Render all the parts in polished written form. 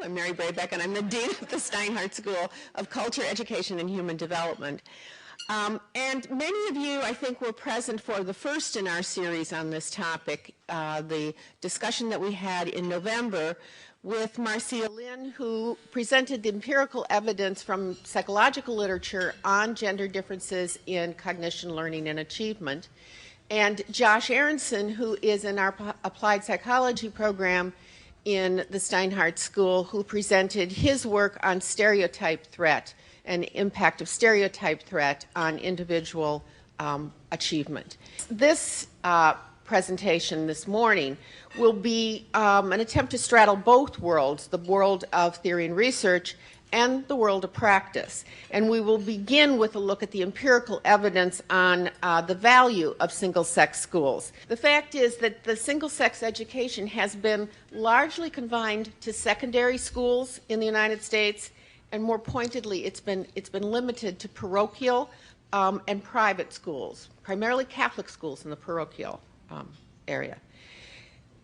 I'm Mary Braybeck, and I'm the Dean of the Steinhardt School of Culture, Education, and Human Development. And many of you, I think, were present for the first in our series on this topic, the discussion that we had in November with Marcia Lynn, who presented the empirical evidence from psychological literature on gender differences in cognition, learning, and achievement, and Josh Aronson, who is in our applied psychology program in the Steinhardt School, who presented his work on stereotype threat and impact of stereotype threat on individual achievement. This presentation this morning will be an attempt to straddle both worlds, the world of theory and research and the world of practice. And we will begin with a look at the empirical evidence on the value of single-sex schools. The fact is that the single-sex education has been largely confined to secondary schools in the United States, and more pointedly, it's been limited to parochial and private schools, primarily Catholic schools in the parochial area.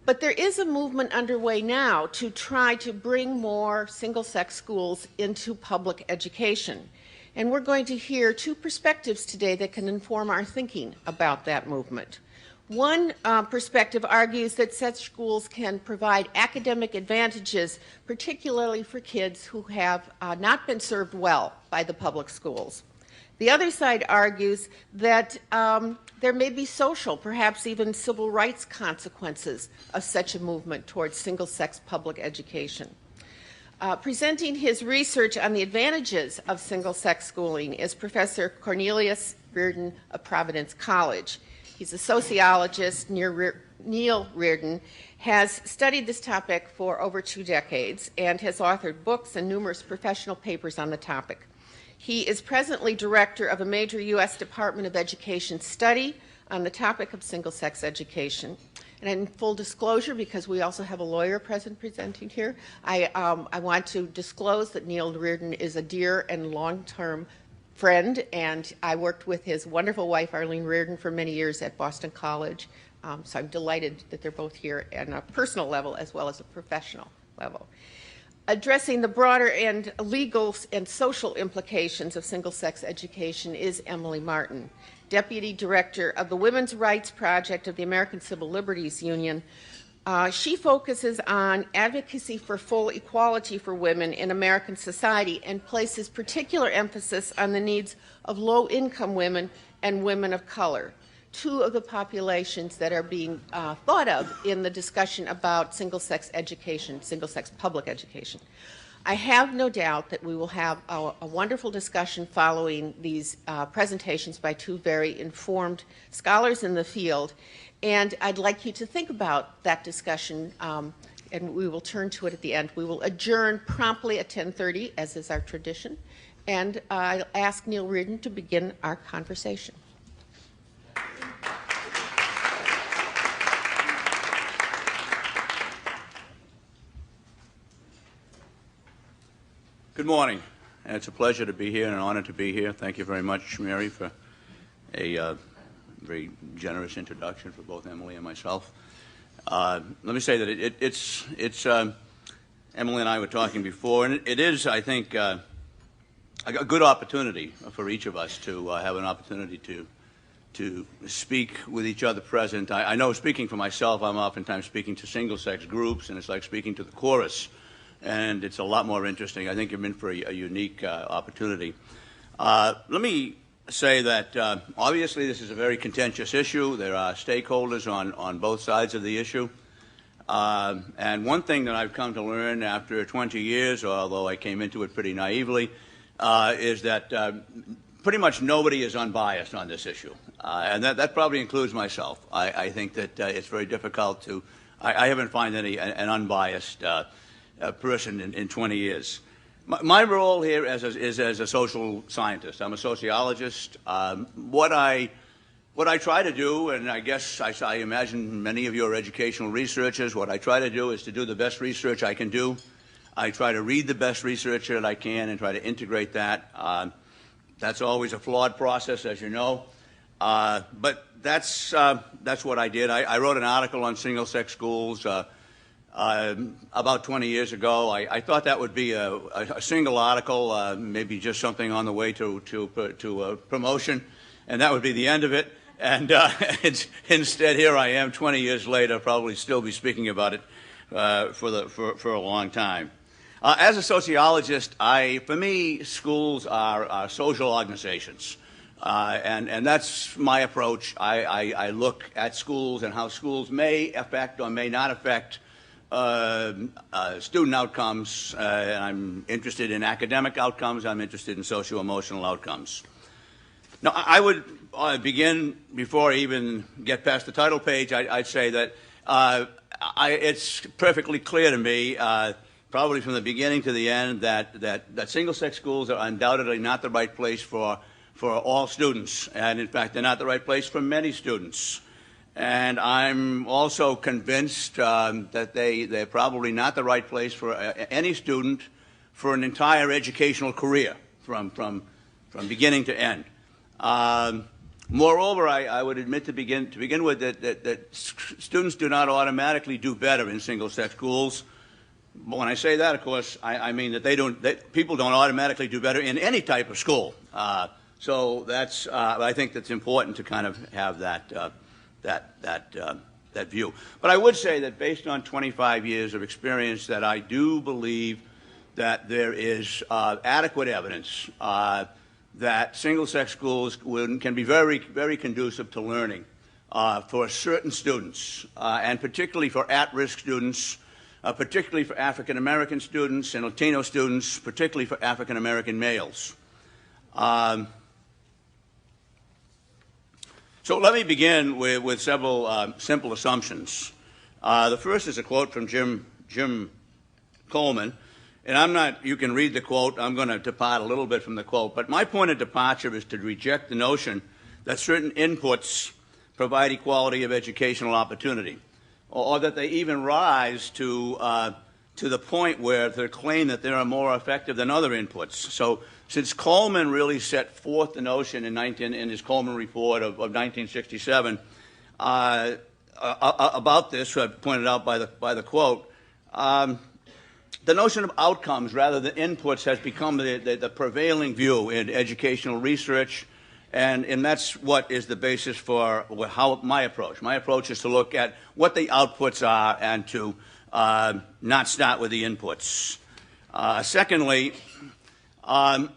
But there is a movement underway now to try to bring more single-sex schools into public education. And we're going to hear two perspectives today that can inform our thinking about that movement. One perspective argues that such schools can provide academic advantages, particularly for kids who have not been served well by the public schools. The other side argues that there may be social, perhaps even civil rights consequences of such a movement towards single-sex public education. Presenting his research on the advantages of single-sex schooling is Professor Cornelius Riordan of Providence College. He's a sociologist. Neil Riordan has studied this topic for over 2 decades and has authored books and numerous professional papers on the topic. He is presently director of a major U.S. Department of Education study on the topic of single-sex education. And in full disclosure, because we also have a lawyer presenting here, I want to disclose that Neil Riordan is a dear and long-term friend, and I worked with his wonderful wife, Arlene Riordan, for many years at Boston College. So I'm delighted that they're both here on a personal level as well as a professional level. Addressing the broader and legal and social implications of single-sex education is Emily Martin, Deputy Director of the Women's Rights Project of the American Civil Liberties Union. She focuses on advocacy for full equality for women in American society and places particular emphasis on the needs of low-income women and women of color, two of the populations that are being thought of in the discussion about single-sex education, single-sex public education. I have no doubt that we will have a wonderful discussion following these presentations by two very informed scholars in the field, and I'd like you to think about that discussion, and we will turn to it at the end. We will adjourn promptly at 10:30, as is our tradition, and I'll ask Neil Riordan to begin our conversation. Good morning, and it's a pleasure to be here and an honor to be here. Thank you very much, Mary, for a very generous introduction for both Emily and myself. Let me say that it's Emily and I were talking before, and it is, I think, a good opportunity for each of us to have an opportunity to speak with each other present. I know, speaking for myself, I'm oftentimes speaking to single-sex groups, and it's like speaking to the chorus. And it's a lot more interesting. I think you're in for a unique opportunity. Let me say that obviously this is a very contentious issue. There are stakeholders on both sides of the issue. And one thing that I've come to learn after 20 years, although I came into it pretty naively, is that pretty much nobody is unbiased on this issue. And that probably includes myself. I think that it's very difficult to, I haven't found an unbiased person in 20 years. My role here is as a social scientist. I'm a sociologist. What I try to do, and I guess I imagine many of you are educational researchers, what I try to do is to do the best research I can do. I try to read the best research that I can and try to integrate that. That's always a flawed process, as you know. But that's what I did. I wrote an article on single-sex schools about 20 years ago. I thought that would be a single article, maybe just something on the way to promotion, and that would be the end of it. And instead, here I am 20 years later, probably still be speaking about it for a long time. As a sociologist, for me, schools are social organizations. And that's my approach. I look at schools and how schools may affect or may not affect student outcomes. And I'm interested in academic outcomes. I'm interested in socio-emotional outcomes. Now, I would begin, before I even get past the title page, I'd say that it's perfectly clear to me, probably from the beginning to the end, that single-sex schools are undoubtedly not the right place for all students, and in fact, they're not the right place for many students. And I'm also convinced that they're probably not the right place for any student for an entire educational career, from beginning to end. Moreover, I would admit to begin with that students do not automatically do better in single-sex schools. But when I say that, of course, I mean that people don't automatically do better in any type of school. So that's I think that's important to kind of have that view. But I would say that based on 25 years of experience, that I do believe that there is adequate evidence that single-sex schools can be very, very conducive to learning for certain students, and particularly for at-risk students, particularly for African-American students and Latino students, particularly for African-American males. So let me begin with several simple assumptions. The first is a quote from Jim Coleman. And you can read the quote. I'm going to depart a little bit from the quote. But my point of departure is to reject the notion that certain inputs provide equality of educational opportunity, or that they even rise to the point where they claim that they are more effective than other inputs. So since Coleman really set forth the notion in his Coleman report of 1967 about this, pointed out by the quote, the notion of outcomes rather than inputs has become the prevailing view in educational research, and that's what is the basis for my approach. My approach is to look at what the outputs are and to not start with the inputs. Secondly, I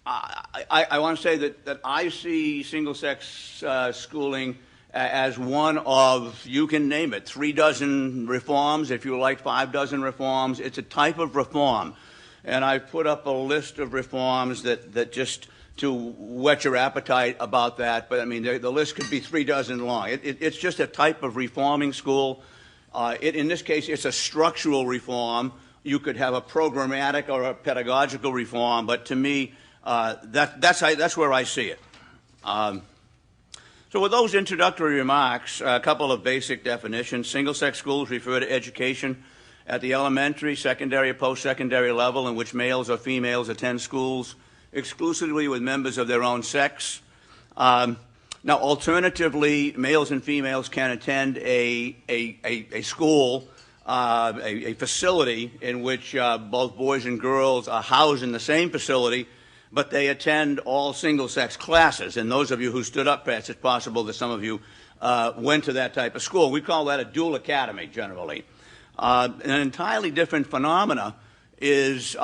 want to say that I see single-sex schooling as one of, you can name it, 36 reforms, if you like 56 reforms. It's a type of reform. And I put up a list of reforms that just to whet your appetite about that, but I mean, the list could be 36 long. It's just a type of reforming school. In this case, it's a structural reform. You could have a programmatic or a pedagogical reform, but to me, that's where I see it. So with those introductory remarks, a couple of basic definitions. Single-sex schools refer to education at the elementary, secondary, or post-secondary level in which males or females attend schools exclusively with members of their own sex. Now, alternatively, males and females can attend a school, a facility in which both boys and girls are housed in the same facility, but they attend all single-sex classes. And those of you who stood up, perhaps it's possible that some of you went to that type of school. We call that a dual academy, generally. An entirely different phenomena is,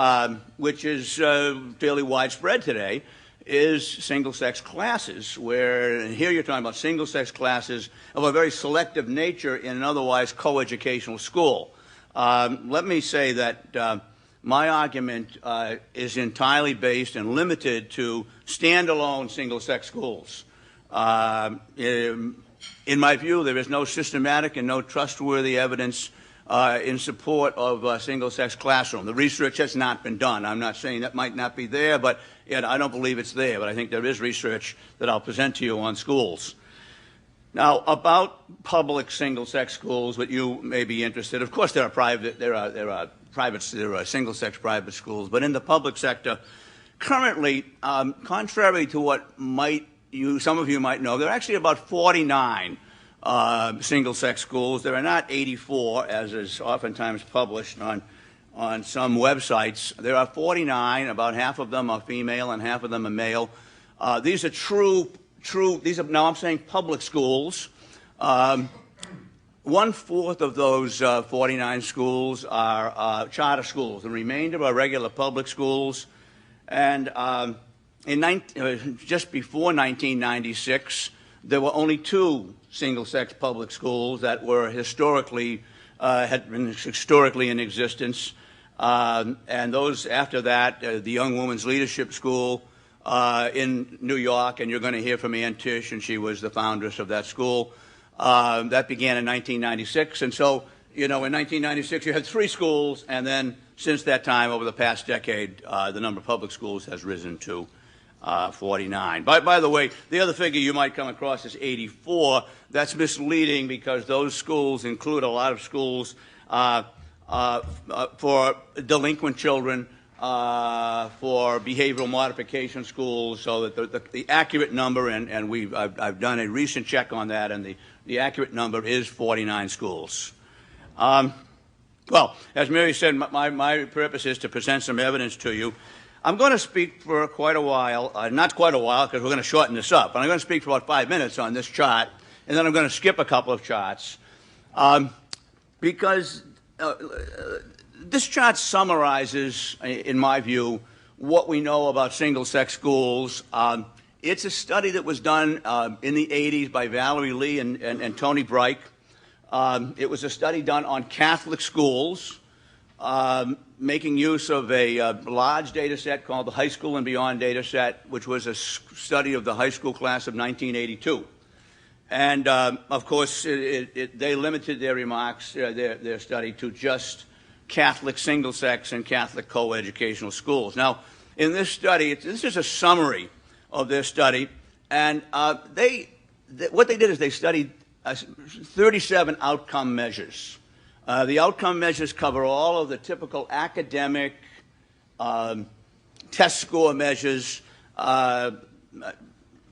which is fairly widespread today, is single-sex classes, where here you're talking about single-sex classes of a very selective nature in an otherwise co-educational school. Let me say that my argument is entirely based and limited to standalone single-sex schools. In my view, there is no systematic and no trustworthy evidence in support of a single-sex classroom. The research has not been done. I'm not saying that might not be there, but I don't believe it's there. But I think there is research that I'll present to you on schools. Now, about public single-sex schools that you may be interested. Of course, there are single-sex private schools, but in the public sector, currently, contrary to what some of you might know, there are actually about 49 single-sex schools. There are not 84, as is oftentimes published on some websites. There are 49. About half of them are female and half of them are male. These are these are, now I'm saying public schools. 1/4 of those 49 schools are charter schools. The remainder are regular public schools. And just before 1996, there were only 2 single-sex public schools that were had been historically in existence. And those after that, the Young Women's Leadership School in New York, and you're going to hear from Ann Tisch, and she was the foundress of that school. That began in 1996, and so, in 1996 you had 3 schools, and then since that time, over the past decade, the number of public schools has risen to 49. By the way, the other figure you might come across is 84. That's misleading because those schools include a lot of schools for delinquent children, for behavioral modification schools, so that the accurate number, and I've done a recent check on that, and the accurate number is 49 schools. Well, as Mary said, my purpose is to present some evidence to you. I'm going to speak for quite a while, not quite a while because we're going to shorten this up, but I'm going to speak for about 5 minutes on this chart, and then I'm going to skip a couple of charts because this chart summarizes, in my view, what we know about single-sex schools. It's a study that was done in the 80s by Valerie Lee and Tony Breik. It was a study done on Catholic schools, making use of a large data set called the High School and Beyond data set, which was a study of the high school class of 1982. And, of course, they limited their remarks, their study, to just Catholic single-sex and Catholic co-educational schools. Now, in this study, this is a summary of their study, and what they did is they studied 37 outcome measures. The outcome measures cover all of the typical academic test score measures,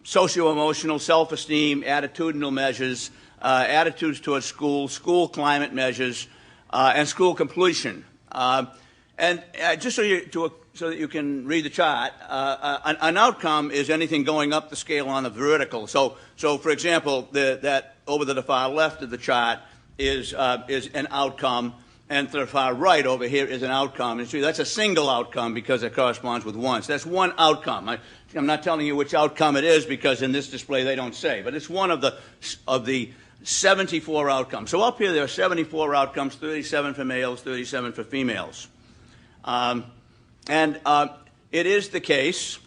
socio-emotional, self-esteem, attitudinal measures, attitudes towards school climate measures, and school completion. And just so that you can read the chart, an outcome is anything going up the scale on the vertical. So for example, that over to the far left of the chart is an outcome, and to the far right over here is an outcome. And so that's a single outcome because it corresponds with one. So that's one outcome. I'm not telling you which outcome it is because in this display they don't say, but it's one of the 74 outcomes. So up here there are 74 outcomes, 37 for males, 37 for females. It is the case,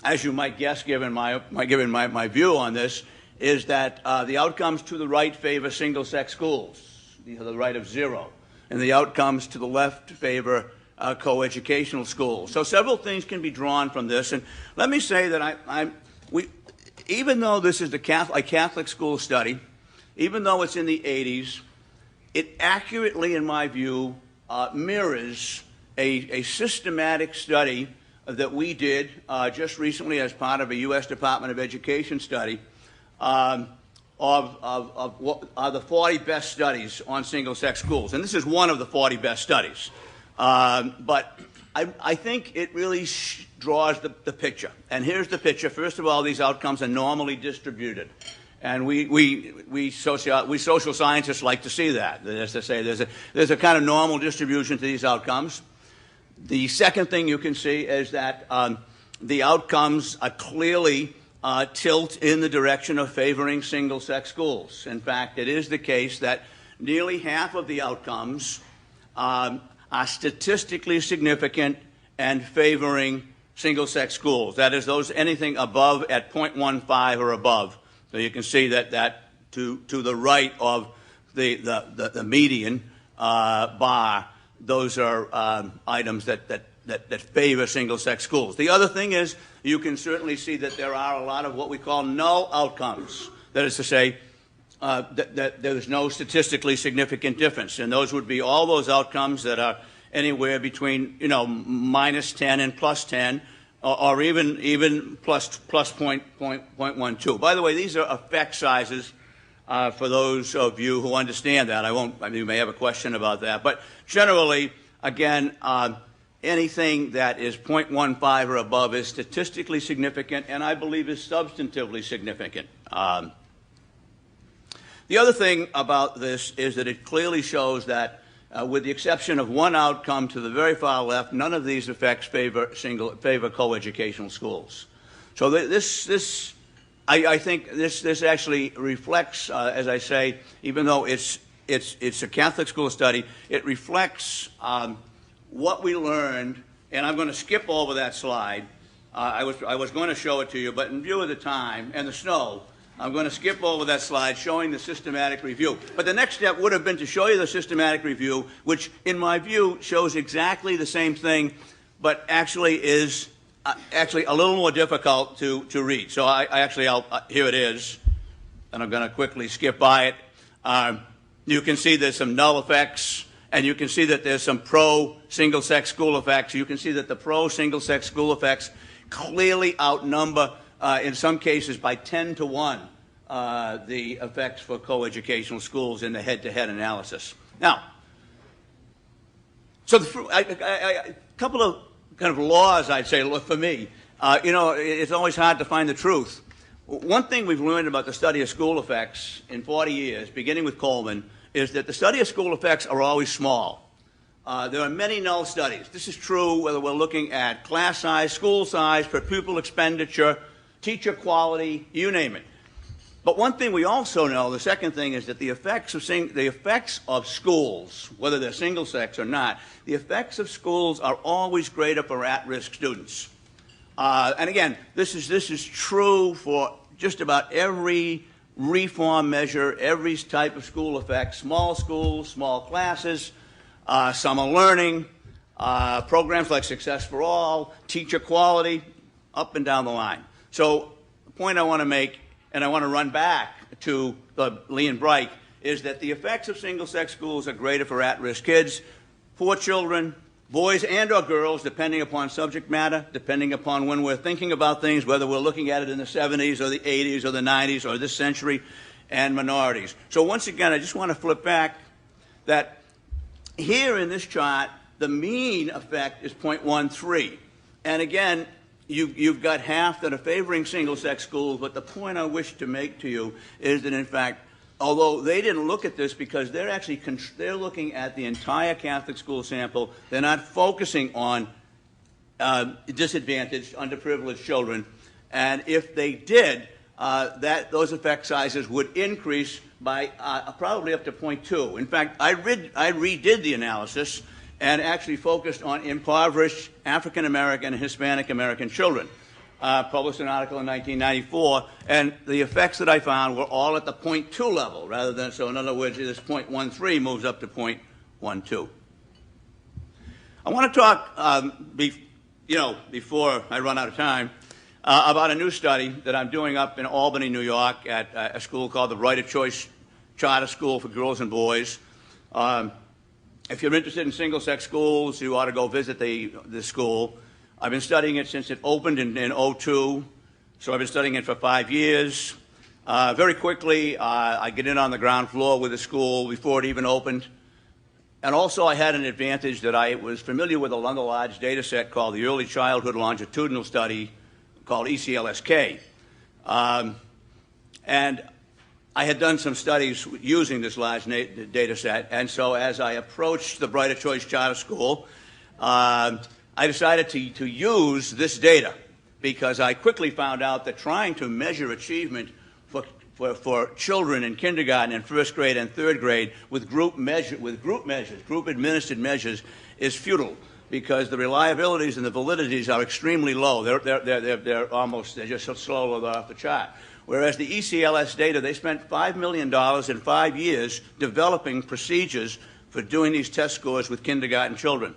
as you might guess, given my view on this, is that the outcomes to the right favor single-sex schools, to the right of 0, and the outcomes to the left favor co-educational schools. So several things can be drawn from this, and let me say that even though this is a Catholic school study, even though it's in the 80s, it accurately, in my view, mirrors a systematic study that we did just recently as part of a U.S. Department of Education study of what are the 40 best studies on single-sex schools. And this is one of the 40 best studies. But I think it really draws the picture. And here's the picture. First of all, these outcomes are normally distributed. And we social scientists like to see that. That is to say, there's a kind of normal distribution to these outcomes. The second thing you can see is that the outcomes are clearly tilt in the direction of favoring single-sex schools. In fact, it is the case that nearly half of the outcomes are statistically significant and favoring single-sex schools. That is, those anything above at 0.15 or above. So you can see that to the right of the median bar, those are items that favor single-sex schools. The other thing is you can certainly see that there are a lot of what we call null outcomes. That is to say, that there's no statistically significant difference, and those would be all those outcomes that are anywhere between minus 10 and plus 10. Or even plus 0.12. By the way, these are effect sizes. for those of you who understand that. You may have a question about that. But generally, again, anything that is 0.15 or above is statistically significant, and I believe is substantively significant. The other thing about this is that it clearly shows that, with the exception of one outcome to the very far left, none of these effects favor coeducational schools. So I think this actually reflects, as I say, even though it's a Catholic school study, it reflects what we learned. And I'm going to skip over that slide. I was going to show it to you, but in view of the time and the snow, I'm going to skip over that slide showing the systematic review. But the next step would have been to show you the systematic review, which, in my view, shows exactly the same thing, but actually is actually a little more difficult to read. So here it is, and I'm going to quickly skip by it. You can see there's some null effects, and you can see that there's some pro-single-sex school effects. You can see that the pro-single-sex school effects clearly outnumber, in some cases by 10 to 1, the effects for coeducational schools in the head-to-head analysis. Now, so a couple of kind of laws, I'd say, for me. It's always hard to find the truth. One thing we've learned about the study of school effects in 40 years, beginning with Coleman, is that the study of school effects are always small. There are many null studies. This is true whether we're looking at class size, school size, per pupil expenditure, teacher quality, you name it. But one thing we also know, the second thing, is that the effects of schools, whether they're single sex or not, the effects of schools are always greater for at-risk students. And again, this is true for just about every reform measure, every type of school effect: small schools, small classes, summer learning, programs like Success for All, teacher quality, up and down the line. So the point I want to make, and I want to run back to Lee and Bright, is that the effects of single-sex schools are greater for at-risk kids, poor children, boys and or girls, depending upon subject matter, depending upon when we're thinking about things, whether we're looking at it in the 70s or the 80s or the 90s or this century, and minorities. So once again, I just want to flip back that here in this chart, the mean effect is 0.13. And again, you've got half that are favoring single-sex schools, but the point I wish to make to you is that, in fact, although they didn't look at this because they're looking at the entire Catholic school sample, they're not focusing on disadvantaged, underprivileged children. And if they did, those effect sizes would increase by probably up to 0.2. In fact, I redid the analysis and actually focused on impoverished African American and Hispanic American children. Published an article in 1994, and the effects that I found were all at the 0.2 level, rather than, so in other words, this 0.13 moves up to 0.12. I want to talk, before I run out of time, about a new study that I'm doing up in Albany, New York, at a school called the Right of Choice Charter School for Girls and Boys. If you're interested in single-sex schools, you ought to go visit the school. I've been studying it since it opened in 2002, so I've been studying it for 5 years. Very quickly, I get in on the ground floor with the school before it even opened. And also I had an advantage that I was familiar with a large data set called the Early Childhood Longitudinal Study, called ECLSK. And I had done some studies using this large data set, and so as I approached the Brighter Choice Charter School, I decided to use this data because I quickly found out that trying to measure achievement for children in kindergarten and first grade and third grade with group administered measures, is futile because the reliabilities and the validities are extremely low. They're just so slow off the chart. Whereas the ECLS data, they spent $5 million in 5 years developing procedures for doing these test scores with kindergarten children.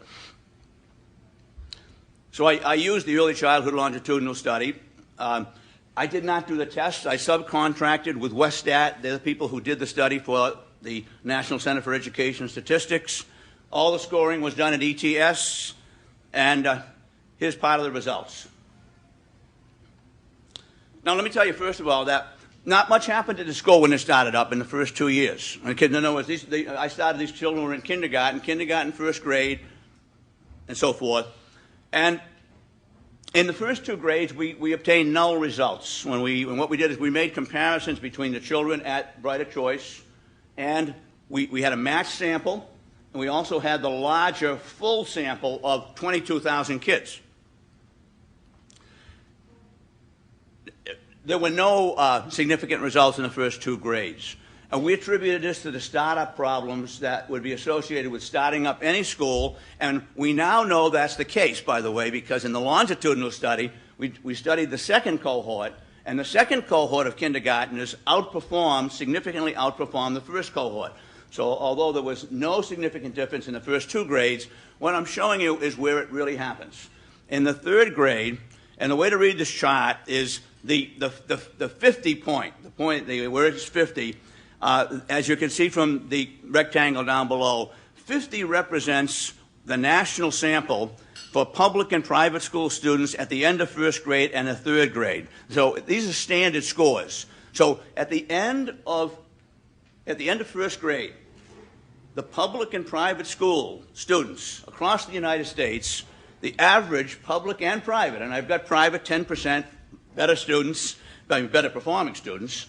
So I used the Early Childhood Longitudinal Study. I did not do the tests. I subcontracted with Westat. They're the people who did the study for the National Center for Education Statistics. All the scoring was done at ETS, and here's part of the results. Now, let me tell you, first of all, that not much happened at the school when it started up in the first 2 years. Okay, in other words, I started, these children were in kindergarten, first grade, and so forth. And in the first 2 grades, we obtained null results. And what we did is we made comparisons between the children at Brighter Choice, and we had a matched sample, and we also had the larger full sample of 22,000 kids. There were no significant results in the first 2 grades. And we attributed this to the startup problems that would be associated with starting up any school. And we now know that's the case, by the way, because in the longitudinal study, we studied the second cohort, and the second cohort of kindergartners significantly outperformed the first cohort. So although there was no significant difference in the first 2 grades, what I'm showing you is where it really happens. In the 3rd grade, and the way to read this chart is the 50 point, where it's 50, as you can see from the rectangle down below, 50 represents the national sample for public and private school students at the end of 1st grade and the 3rd grade. So these are standard scores. So at the end of 1st grade, the public and private school students across the United States, the average public and private, and I've got private 10% better students, better performing students,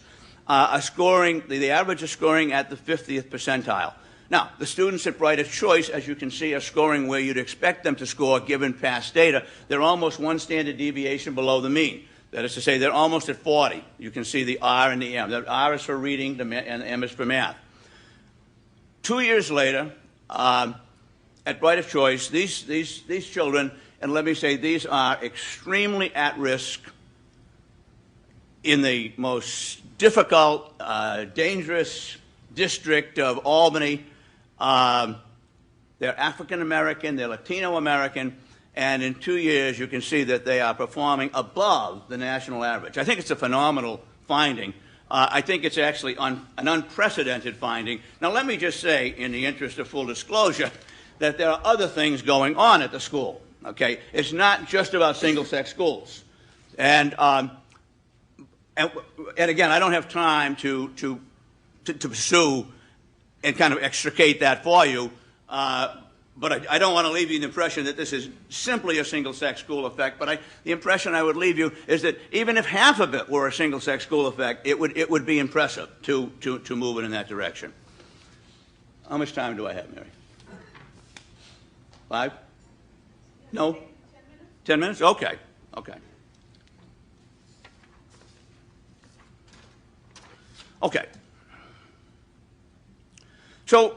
are scoring, the average is scoring at the 50th percentile. Now, the students at Brighter Choice, as you can see, are scoring where you'd expect them to score given past data. They're almost 1 standard deviation below the mean. That is to say, they're almost at 40. You can see the R and the M. The R is for reading, and the M is for math. 2 years later, at Brighter Choice, these children, and let me say, these are extremely at risk in the most difficult, dangerous district of Albany. They're African American, they're Latino American, and in 2 years you can see that they are performing above the national average. I think it's a phenomenal finding. I think it's actually an unprecedented finding. Now let me just say, in the interest of full disclosure, that there are other things going on at the school. Okay, it's not just about single-sex schools, and again, I don't have time to pursue and kind of extricate that for you, but I don't want to leave you the impression that this is simply a single-sex school effect. But the impression I would leave you is that even if half of it were a single-sex school effect, it would be impressive to move it in that direction. How much time do I have, Mary? 5? No? 10 minutes? Okay. Okay. Okay. So,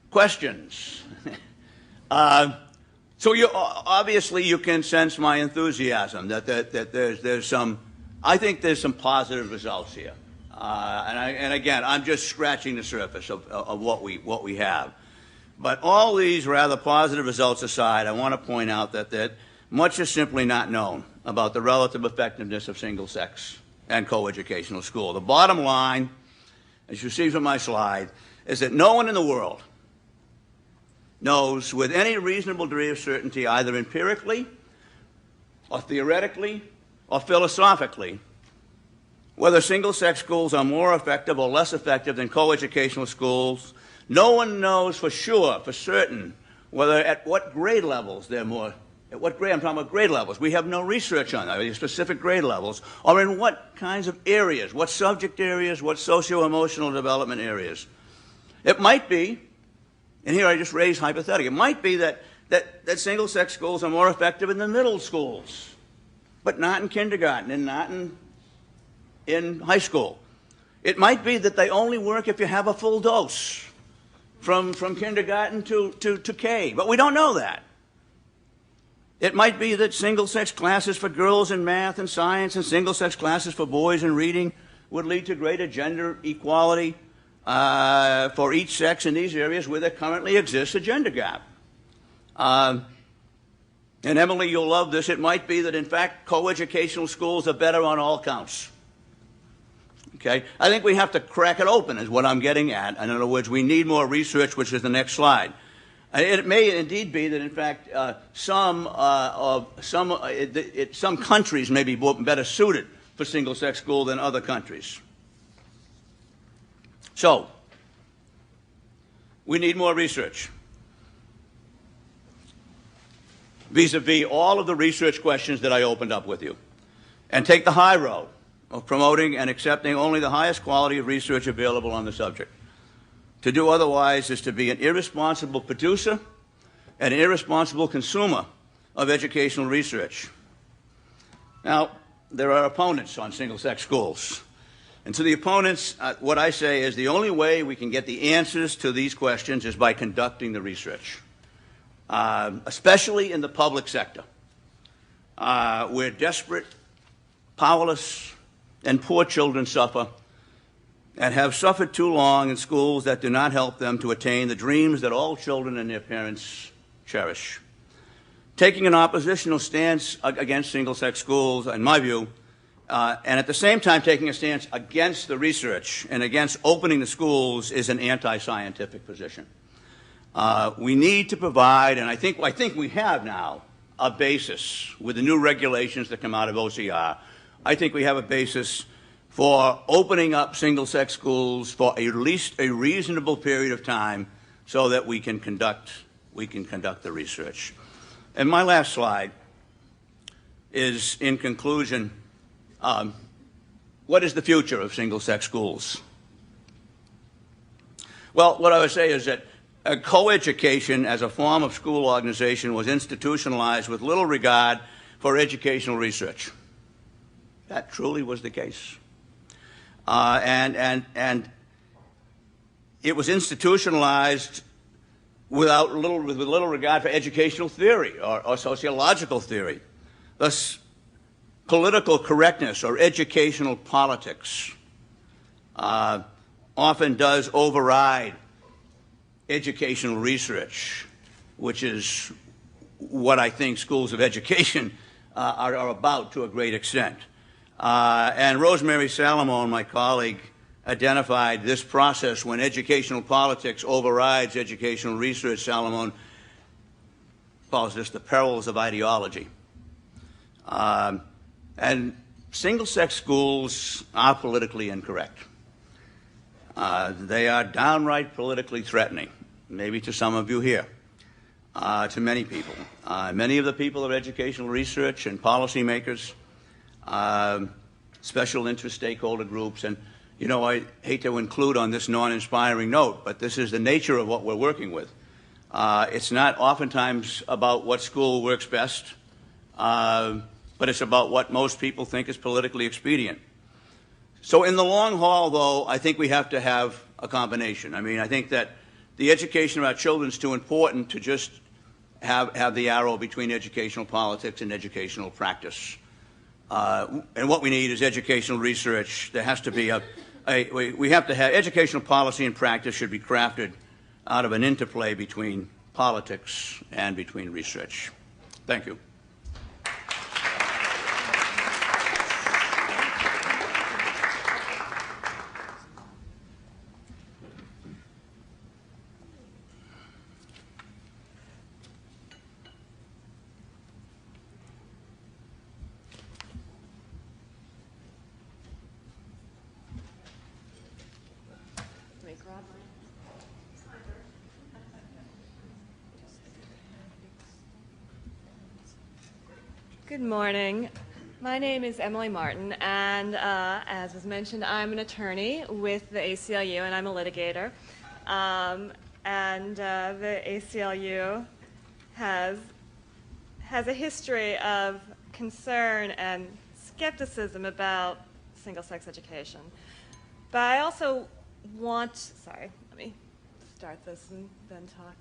questions. So obviously you can sense my enthusiasm that there's some, I think there's some positive results here. And again, I'm just scratching the surface of what we have. But all these rather positive results aside, I want to point out that much is simply not known about the relative effectiveness of single-sex and coeducational school. The bottom line, as you see from my slide, is that no one in the world knows with any reasonable degree of certainty, either empirically or theoretically or philosophically, whether single-sex schools are more effective or less effective than coeducational schools. No one knows for sure, for certain, whether at what grade levels they're more. At what grade? I'm talking about grade levels. We have no research on that, specific grade levels, or in what kinds of areas, what subject areas, what socio-emotional development areas. It might be, and here I just raise hypothetical, it might be that single-sex schools are more effective in the middle schools, but not in kindergarten and not in high school. It might be that they only work if you have a full dose from kindergarten to K, but we don't know that. It might be that single-sex classes for girls in math and science and single-sex classes for boys in reading would lead to greater gender equality for each sex in these areas where there currently exists a gender gap. And Emily, you'll love this. It might be that, in fact, coeducational schools are better on all counts. Okay? I think we have to crack it open is what I'm getting at. In other words, we need more research, which is the next slide. It may indeed be that, in fact, some countries may be better suited for single-sex school than other countries. So, we need more research vis-a-vis all of the research questions that I opened up with you, and take the high road of promoting and accepting only the highest quality of research available on the subject. To do otherwise is to be an irresponsible producer and an irresponsible consumer of educational research. Now, there are opponents on single-sex schools. And to the opponents, what I say is the only way we can get the answers to these questions is by conducting the research, especially in the public sector, where desperate, powerless, and poor children suffer and have suffered too long in schools that do not help them to attain the dreams that all children and their parents cherish. Taking an oppositional stance against single-sex schools, in my view, and at the same time taking a stance against the research and against opening the schools is an anti-scientific position. We need to provide, and I think we have now, a basis with the new regulations that come out of OCR. I think we have a basis for opening up single-sex schools for at least a reasonable period of time so that we can conduct the research. And my last slide is, in conclusion, what is the future of single-sex schools? Well, what I would say is that co-education as a form of school organization was institutionalized with little regard for educational research. That truly was the case. And it was institutionalized with little regard for educational theory or sociological theory. Thus, political correctness or educational politics often does override educational research, which is what I think schools of education are about to a great extent. And Rosemary Salomon, my colleague, identified this process when educational politics overrides educational research. Salomon calls this the perils of ideology. And single-sex schools are politically incorrect. They are downright politically threatening, maybe to some of you here, to many people. Many of the people of educational research and policymakers, special interest stakeholder groups, and you know, I hate to include on this non-inspiring note, but this is the nature of what we're working with. It's not oftentimes about what school works best, but it's about what most people think is politically expedient. So in the long haul, though, I think we have to have a combination. I mean, I think that the education of our children is too important to just have the arrow between educational politics and educational practice. And what we need is educational research. There has to be we have to have educational policy and practice should be crafted out of an interplay between politics and between research. Thank you. Good morning. My name is Emily Martin, and as was mentioned, I'm an attorney with the ACLU, and I'm a litigator. The ACLU has a history of concern and skepticism about single-sex education. But I also let me start this and then talk.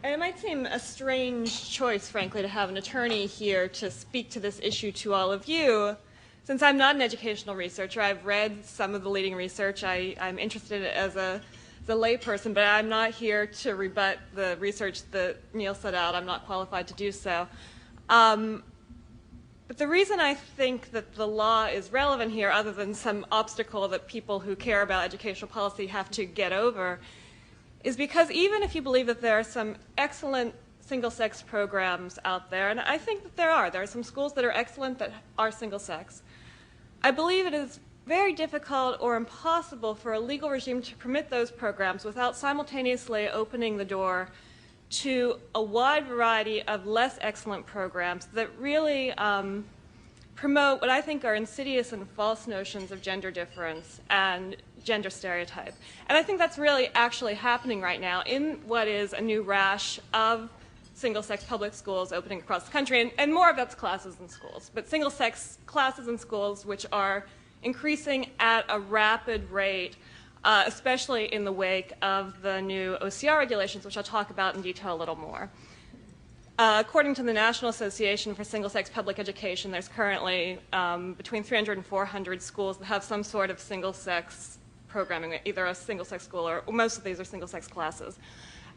And it might seem a strange choice, frankly, to have an attorney here to speak to this issue to all of you. Since I'm not an educational researcher, I've read some of the leading research. I'm interested as a layperson, but I'm not here to rebut the research that Neil set out. I'm not qualified to do so. But the reason I think that the law is relevant here, other than some obstacle that people who care about educational policy have to get over, is because even if you believe that there are some excellent single-sex programs out there, and I think that there are. There are some schools that are excellent that are single-sex. I believe it is very difficult or impossible for a legal regime to permit those programs without simultaneously opening the door to a wide variety of less excellent programs that really promote what I think are insidious and false notions of gender difference and gender stereotype. And I think that's really actually happening right now in what is a new rash of single-sex public schools opening across the country, and more of that's classes in schools, but single-sex classes in schools which are increasing at a rapid rate, especially in the wake of the new OCR regulations, which I'll talk about in detail a little more. According to the National Association for Single-Sex Public Education, there's currently between 300 and 400 schools that have some sort of single-sex programming, either a single-sex school or most of these are single-sex classes.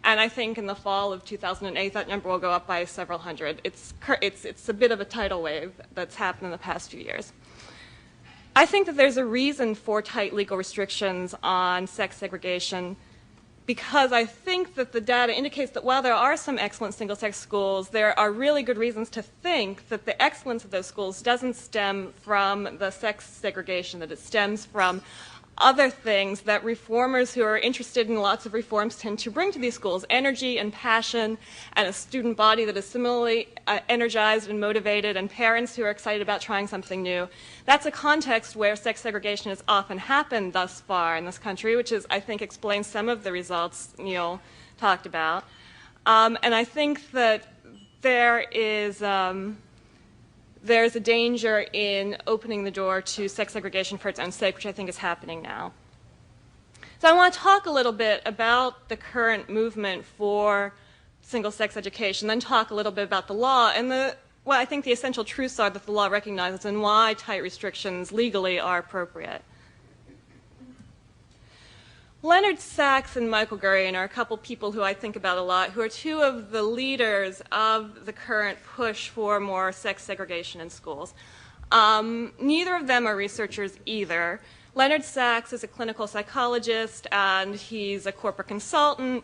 And I think in the fall of 2008, that number will go up by several hundred. It's a bit of a tidal wave that's happened in the past few years. I think that there's a reason for tight legal restrictions on sex segregation because I think that the data indicates that while there are some excellent single-sex schools, there are really good reasons to think that the excellence of those schools doesn't stem from the sex segregation, that it stems from other things that reformers who are interested in lots of reforms tend to bring to these schools: energy and passion, and a student body that is similarly energized and motivated, and parents who are excited about trying something new. That's a context where sex segregation has often happened thus far in this country, which is, I think, explains some of the results Neil talked about. And I think that there's a danger in opening the door to sex segregation for its own sake, which I think is happening now. So I want to talk a little bit about the current movement for single-sex education, then talk a little bit about the law and what I think the essential truths are that the law recognizes and why tight restrictions legally are appropriate. Leonard Sax and Michael Gurion are a couple people who I think about a lot, who are two of the leaders of the current push for more sex segregation in schools. Neither of them are researchers either. Leonard Sax is a clinical psychologist and he's a corporate consultant.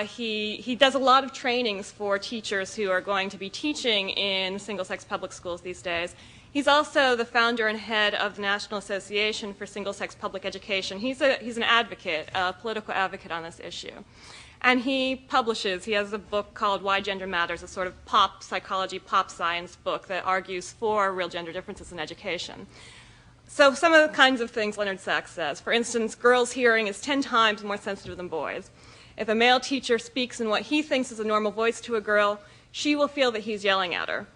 He does a lot of trainings for teachers who are going to be teaching in single-sex public schools these days. He's also the founder and head of the National Association for Single-Sex Public Education. He's an advocate, a political advocate on this issue. And he has a book called Why Gender Matters, a sort of pop psychology, pop science book that argues for real gender differences in education. So some of the kinds of things Leonard Sax says. For instance, girls' hearing is 10 times more sensitive than boys. If a male teacher speaks in what he thinks is a normal voice to a girl, she will feel that he's yelling at her.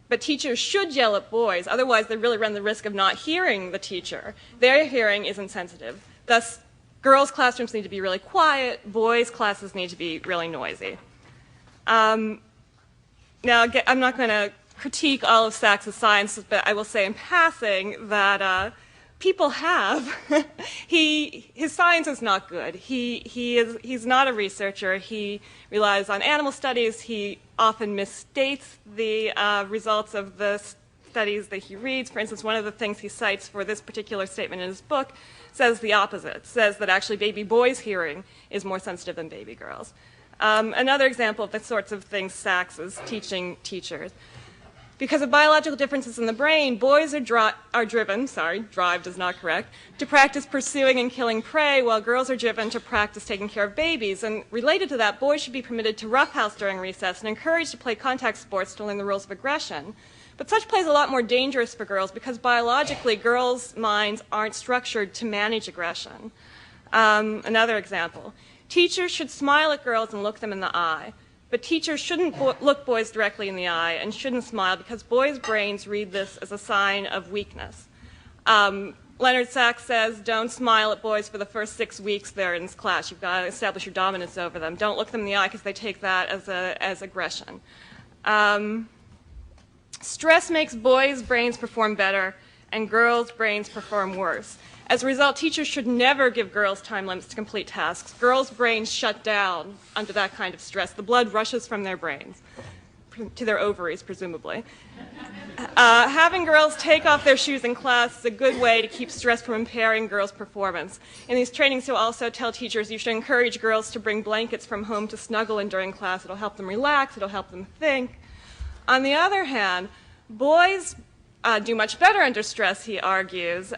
But teachers should yell at boys, otherwise they really run the risk of not hearing the teacher. Their hearing isn't sensitive. Thus, girls' classrooms need to be really quiet, boys' classes need to be really noisy. Now, again, I'm not going to critique all of Sax's science, but I will say in passing that people have. His science is not good. He's not a researcher. He relies on animal studies. He often misstates the results of the studies that he reads. For instance, one of the things he cites for this particular statement in his book says the opposite. It says that actually baby boys' hearing is more sensitive than baby girls. Another example of the sorts of things Sax is teaching teachers. Because of biological differences in the brain, boys are driven, drive is not correct, to practice pursuing and killing prey, while girls are driven to practice taking care of babies. And related to that, boys should be permitted to roughhouse during recess and encouraged to play contact sports to learn the rules of aggression. But such play is a lot more dangerous for girls because biologically, girls' minds aren't structured to manage aggression. Another example, teachers should smile at girls and look them in the eye. But teachers shouldn't look boys directly in the eye and shouldn't smile because boys' brains read this as a sign of weakness. Leonard Sax says, don't smile at boys for the first 6 weeks they're in class. You've got to establish your dominance over them. Don't look them in the eye because they take that as aggression. Stress makes boys' brains perform better and girls' brains perform worse. As a result, teachers should never give girls time limits to complete tasks. Girls' brains shut down under that kind of stress. The blood rushes from their brains to their ovaries, presumably. Having girls take off their shoes in class is a good way to keep stress from impairing girls' performance. In these trainings, you'll also tell teachers you should encourage girls to bring blankets from home to snuggle in during class. It'll help them relax. It'll help them think. On the other hand, boys do much better under stress, he argues.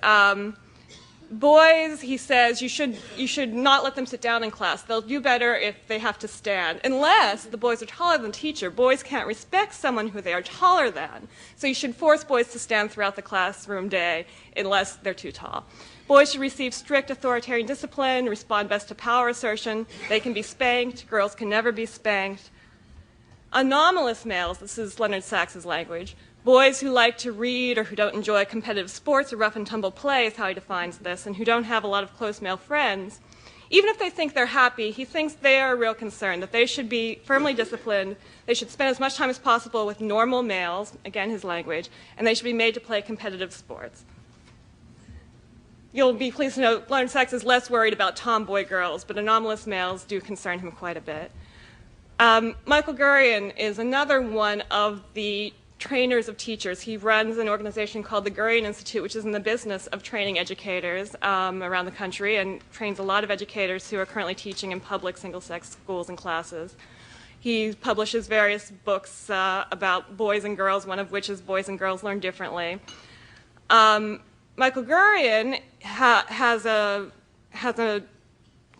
Boys, he says, you should not let them sit down in class. They'll do better if they have to stand, unless the boys are taller than the teacher. Boys can't respect someone who they are taller than. So you should force boys to stand throughout the classroom day unless they're too tall. Boys should receive strict authoritarian discipline, respond best to power assertion. They can be spanked. Girls can never be spanked. Anomalous males, this is Leonard Sax's language, boys who like to read or who don't enjoy competitive sports or rough and tumble play is how he defines this, and who don't have a lot of close male friends, even if they think they're happy, he thinks they are a real concern, that they should be firmly disciplined, they should spend as much time as possible with normal males, again his language, and they should be made to play competitive sports. You'll be pleased to know Leonard Sax is less worried about tomboy girls, but anomalous males do concern him quite a bit. Michael Gurion is another one of the trainers of teachers. He runs an organization called the Gurion Institute, which is in the business of training educators around the country and trains a lot of educators who are currently teaching in public single-sex schools and classes. He publishes various books about boys and girls, one of which is Boys and Girls Learn Differently. Michael Gurion has a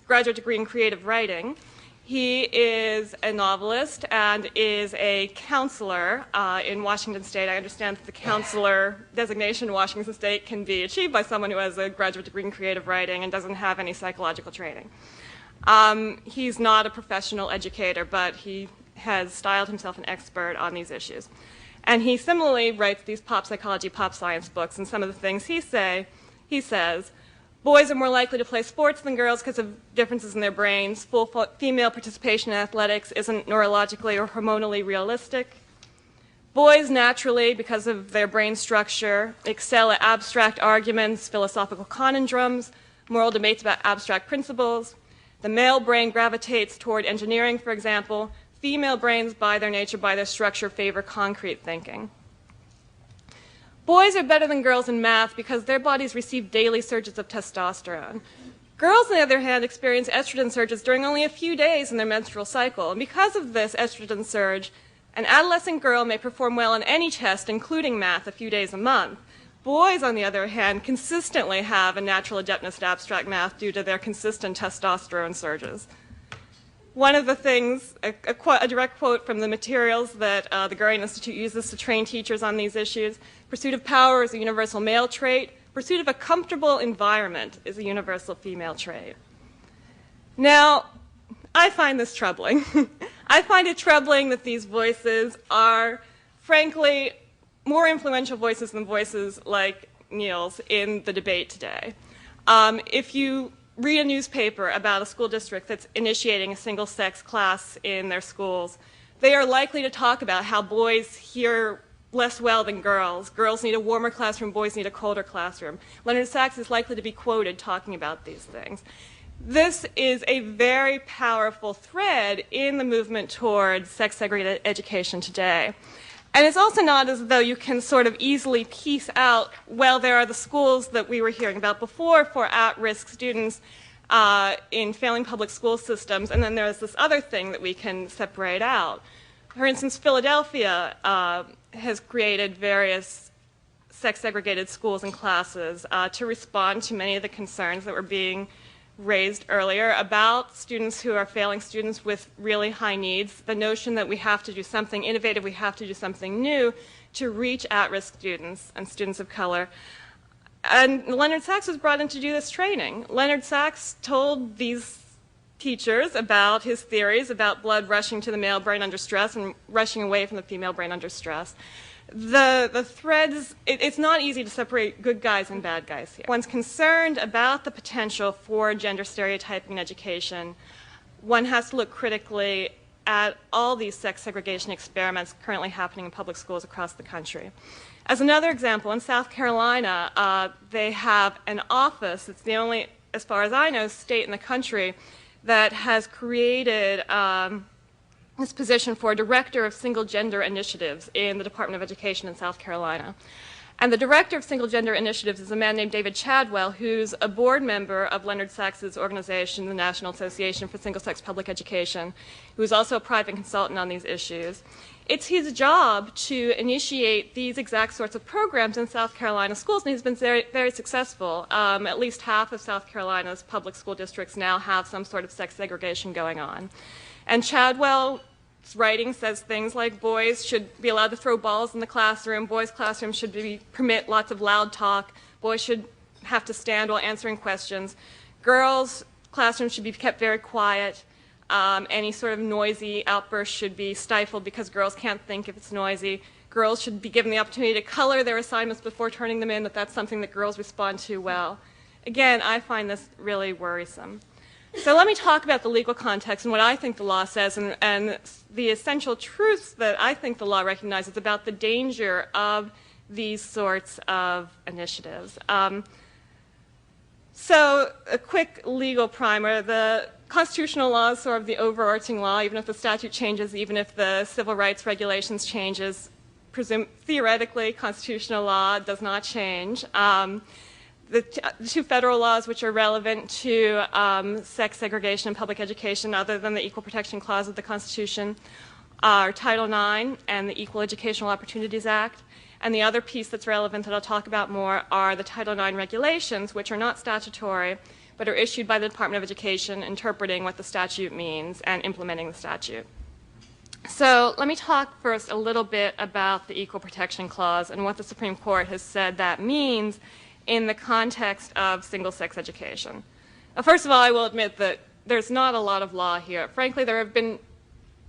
graduate degree in creative writing. He is a novelist and is a counselor in Washington State. I understand that the counselor designation in Washington State can be achieved by someone who has a graduate degree in creative writing and doesn't have any psychological training. He's not a professional educator, but he has styled himself an expert on these issues. And he similarly writes these pop psychology, pop science books, and some of the things he says, boys are more likely to play sports than girls because of differences in their brains. Full female participation in athletics isn't neurologically or hormonally realistic. Boys naturally, because of their brain structure, excel at abstract arguments, philosophical conundrums, moral debates about abstract principles. The male brain gravitates toward engineering, for example. Female brains, by their nature, by their structure, favor concrete thinking. Boys are better than girls in math because their bodies receive daily surges of testosterone. Girls, on the other hand, experience estrogen surges during only a few days in their menstrual cycle. And because of this estrogen surge, an adolescent girl may perform well on any test, including math, a few days a month. Boys, on the other hand, consistently have a natural adeptness to abstract math due to their consistent testosterone surges. One of the things, a direct quote from the materials that the Gurion Institute uses to train teachers on these issues, pursuit of power is a universal male trait. Pursuit of a comfortable environment is a universal female trait. Now, I find this troubling. I find it troubling that these voices are, frankly, more influential voices than voices like Neil's in the debate today. If you read a newspaper about a school district that's initiating a single-sex class in their schools, they are likely to talk about how boys hear less well than girls. Girls need a warmer classroom, boys need a colder classroom. Leonard Sax is likely to be quoted talking about these things. This is a very powerful thread in the movement towards sex-segregated education today. And it's also not as though you can sort of easily piece out, well, there are the schools that we were hearing about before for at-risk students in failing public school systems, and then there's this other thing that we can separate out. For instance, Philadelphia has created various sex-segregated schools and classes to respond to many of the concerns that were being raised earlier about students who are failing students with really high needs, the notion that we have to do something innovative, we have to do something new to reach at-risk students and students of color. And Leonard Sax was brought in to do this training. Leonard Sax told these teachers about his theories about blood rushing to the male brain under stress and rushing away from the female brain under stress. The threads, it's not easy to separate good guys and bad guys here. One's concerned about the potential for gender stereotyping in education. One has to look critically at all these sex segregation experiments currently happening in public schools across the country. As another example, in South Carolina, they have an office, it's the only, as far as I know, state in the country that has created this position for Director of Single Gender Initiatives in the Department of Education in South Carolina. And the Director of Single Gender Initiatives is a man named David Chadwell, who's a board member of Leonard Sax's organization, the National Association for Single-Sex Public Education, who is also a private consultant on these issues. It's his job to initiate these exact sorts of programs in South Carolina schools, and he's been very, very successful. At least half of South Carolina's public school districts now have some sort of sex segregation going on. And Chadwell's writing says things like boys should be allowed to throw balls in the classroom, boys' classrooms should permit lots of loud talk, boys should have to stand while answering questions, girls' classrooms should be kept very quiet. Any sort of noisy outburst should be stifled because girls can't think if it's noisy. Girls should be given the opportunity to color their assignments before turning them in, that's something that girls respond to well. Again, I find this really worrisome. So let me talk about the legal context and what I think the law says and the essential truths that I think the law recognizes about the danger of these sorts of initiatives. So a quick legal primer. The constitutional law is sort of the overarching law, even if the statute changes, even if the civil rights regulations changes. Theoretically, constitutional law does not change. The two federal laws which are relevant to sex segregation in public education, other than the Equal Protection Clause of the Constitution, are Title IX and the Equal Educational Opportunities Act. And the other piece that's relevant that I'll talk about more are the Title IX regulations, which are not statutory, but are issued by the Department of Education, interpreting what the statute means and implementing the statute. So let me talk first a little bit about the Equal Protection Clause and what the Supreme Court has said that means in the context of single-sex education. First of all, I will admit that there's not a lot of law here. Frankly, there have been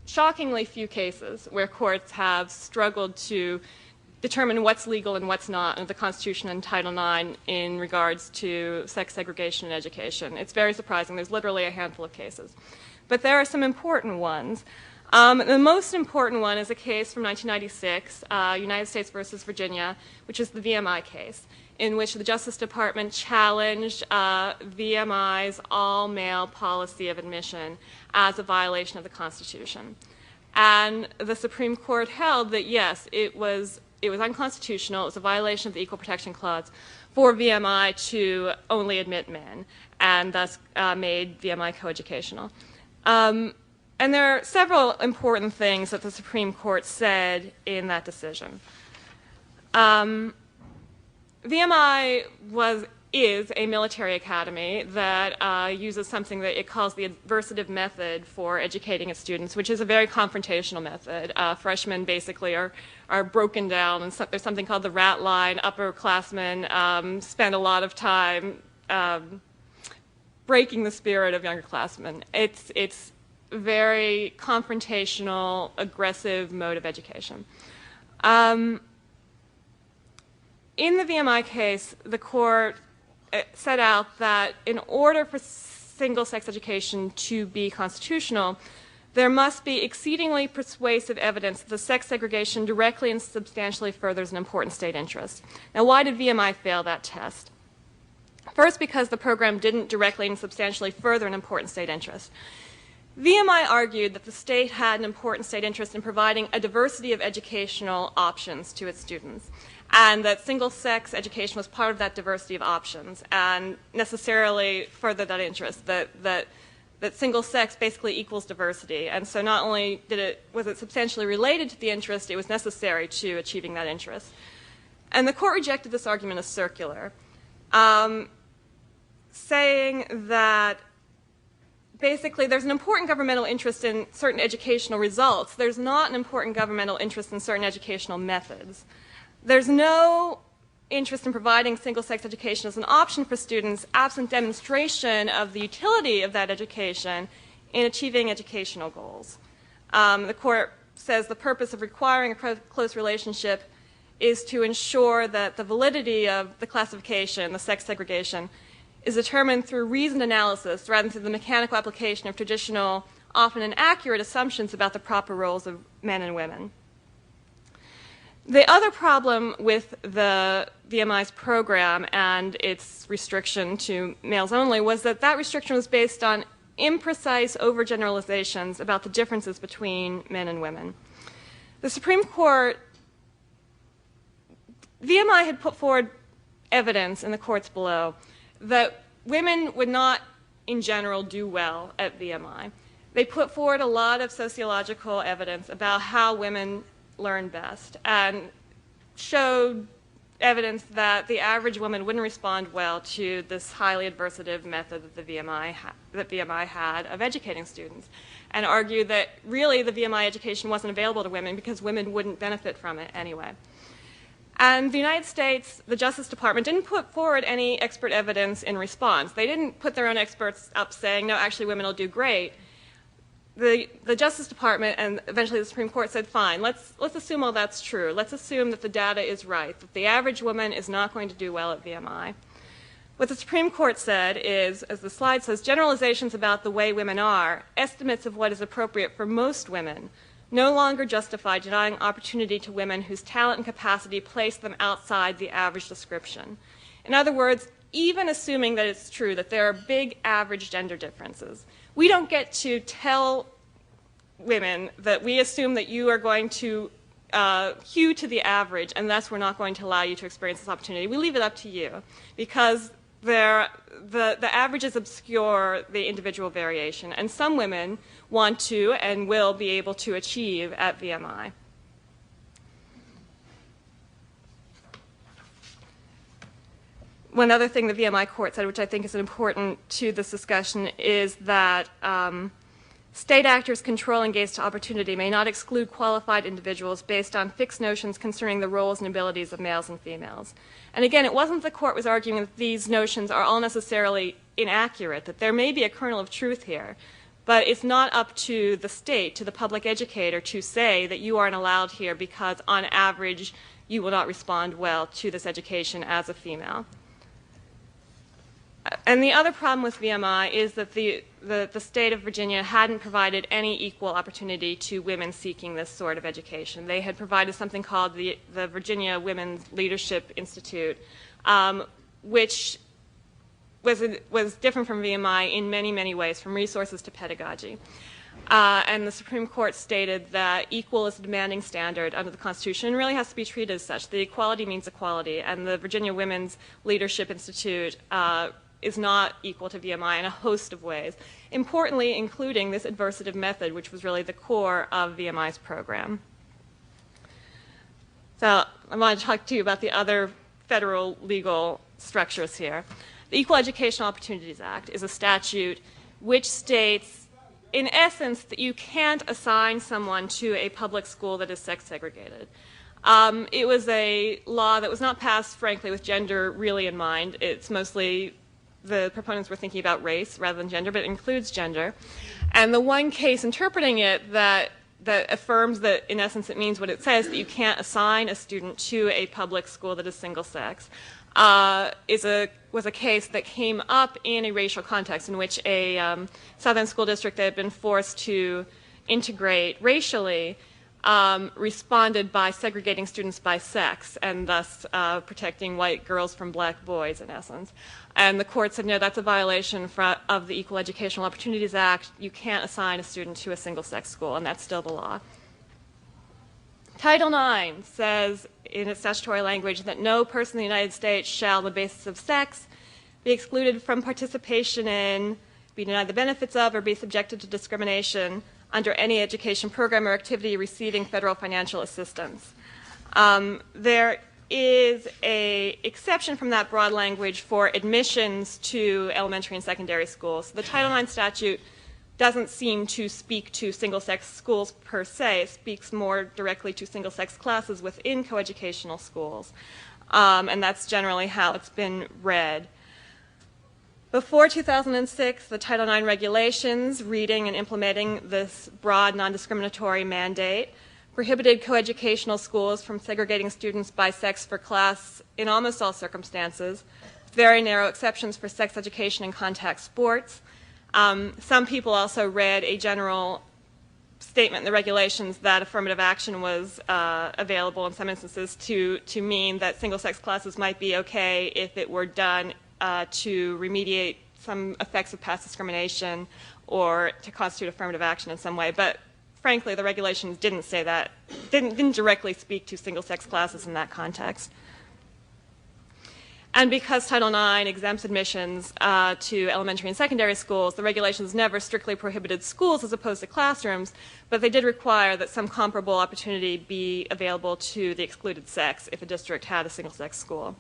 shockingly few cases where courts have struggled to determine what's legal and what's not under the Constitution and Title IX in regards to sex segregation in education. It's very surprising. There's literally a handful of cases. But there are some important ones. The most important one is a case from 1996, United States versus Virginia, which is the VMI case, in which the Justice Department challenged VMI's all-male policy of admission as a violation of the Constitution. And the Supreme Court held that, yes, it was unconstitutional, it was a violation of the Equal Protection Clause for VMI to only admit men, and thus made VMI coeducational. And there are several important things that the Supreme Court said in that decision. VMI is a military academy that uses something that it calls the adversative method for educating its students, which is a very confrontational method. Freshmen basically are broken down, and there's something called the rat line. Upperclassmen spend a lot of time breaking the spirit of younger classmen. It's very confrontational, aggressive mode of education. In the VMI case, the court set out that in order for single-sex education to be constitutional, there must be exceedingly persuasive evidence that the sex segregation directly and substantially furthers an important state interest. Now, why did VMI fail that test? First, because the program didn't directly and substantially further an important state interest. VMI argued that the state had an important state interest in providing a diversity of educational options to its students, and that single-sex education was part of that diversity of options and necessarily furthered that interest, that single-sex basically equals diversity. And so not only was it substantially related to the interest, it was necessary to achieving that interest. And the court rejected this argument as circular, saying that basically there's an important governmental interest in certain educational results. There's not an important governmental interest in certain educational methods. There's no interest in providing single-sex education as an option for students absent demonstration of the utility of that education in achieving educational goals. The court says the purpose of requiring a close relationship is to ensure that the validity of the classification, the sex segregation, is determined through reasoned analysis rather than through the mechanical application of traditional, often inaccurate assumptions about the proper roles of men and women. The other problem with the VMI's program and its restriction to males only was that that restriction was based on imprecise overgeneralizations about the differences between men and women. The Supreme Court, VMI had put forward evidence in the courts below that women would not, in general, do well at VMI. They put forward a lot of sociological evidence about how women learn best and showed evidence that the average woman wouldn't respond well to this highly adversative method that VMI had of educating students, and argued that really the VMI education wasn't available to women because women wouldn't benefit from it anyway. And the United States, the Justice Department, didn't put forward any expert evidence in response. They didn't put their own experts up saying, no, actually women will do great. The Justice Department and eventually the Supreme Court said, fine, let's assume all that's true. Let's assume that the data is right, that the average woman is not going to do well at VMI. What the Supreme Court said is, as the slide says, generalizations about the way women are, estimates of what is appropriate for most women, no longer justify denying opportunity to women whose talent and capacity place them outside the average description. In other words, even assuming that it's true that there are big average gender differences, we don't get to tell women that we assume that you are going to hew to the average and thus we're not going to allow you to experience this opportunity. We leave it up to you because the averages obscure the individual variation, and some women want to and will be able to achieve at VMI. One other thing the VMI court said, which I think is important to this discussion, is that state actors controlling gaze to opportunity may not exclude qualified individuals based on fixed notions concerning the roles and abilities of males and females. And again, it wasn't the court was arguing that these notions are all necessarily inaccurate, that there may be a kernel of truth here, but it's not up to the state, to the public educator, to say that you aren't allowed here because on average you will not respond well to this education as a female. And the other problem with VMI is that the state of Virginia hadn't provided any equal opportunity to women seeking this sort of education. They had provided something called the Virginia Women's Leadership Institute, which was different from VMI in many, many ways, from resources to pedagogy. And the Supreme Court stated that equal is a demanding standard under the Constitution and really has to be treated as such. The equality means equality, and the Virginia Women's Leadership Institute is not equal to VMI in a host of ways, importantly including this adversative method, which was really the core of VMI's program. So I want to talk to you about the other federal legal structures here. The Equal Educational Opportunities Act is a statute which states, in essence, that you can't assign someone to a public school that is sex segregated. It was a law that was not passed, frankly, with gender really in mind. It's mostly the proponents were thinking about race rather than gender, but it includes gender. And the one case interpreting it that affirms that, in essence, it means what it says, that you can't assign a student to a public school that is single sex, was a case that came up in a racial context in which a southern school district that had been forced to integrate racially responded by segregating students by sex and thus protecting white girls from black boys, in essence. And the court said, no, that's a violation of the Equal Educational Opportunities Act. You can't assign a student to a single-sex school, and that's still the law. Title IX says in its statutory language that no person in the United States shall, on the basis of sex, be excluded from participation in, be denied the benefits of, or be subjected to discrimination under any education program or activity receiving federal financial assistance. There is an exception from that broad language for admissions to elementary and secondary schools. So the Title IX statute doesn't seem to speak to single-sex schools per se. It speaks more directly to single-sex classes within coeducational schools. And that's generally how it's been read. Before 2006, the Title IX regulations, reading and implementing this broad non-discriminatory mandate, prohibited coeducational schools from segregating students by sex for class in almost all circumstances, very narrow exceptions for sex education and contact sports. Some people also read a general statement in the regulations that affirmative action was available in some instances to mean that single-sex classes might be okay if it were done to remediate some effects of past discrimination or to constitute affirmative action in some way. But frankly, the regulations didn't say that, didn't directly speak to single-sex classes in that context. And because Title IX exempts admissions to elementary and secondary schools, the regulations never strictly prohibited schools as opposed to classrooms, but they did require that some comparable opportunity be available to the excluded sex if a district had a single-sex school.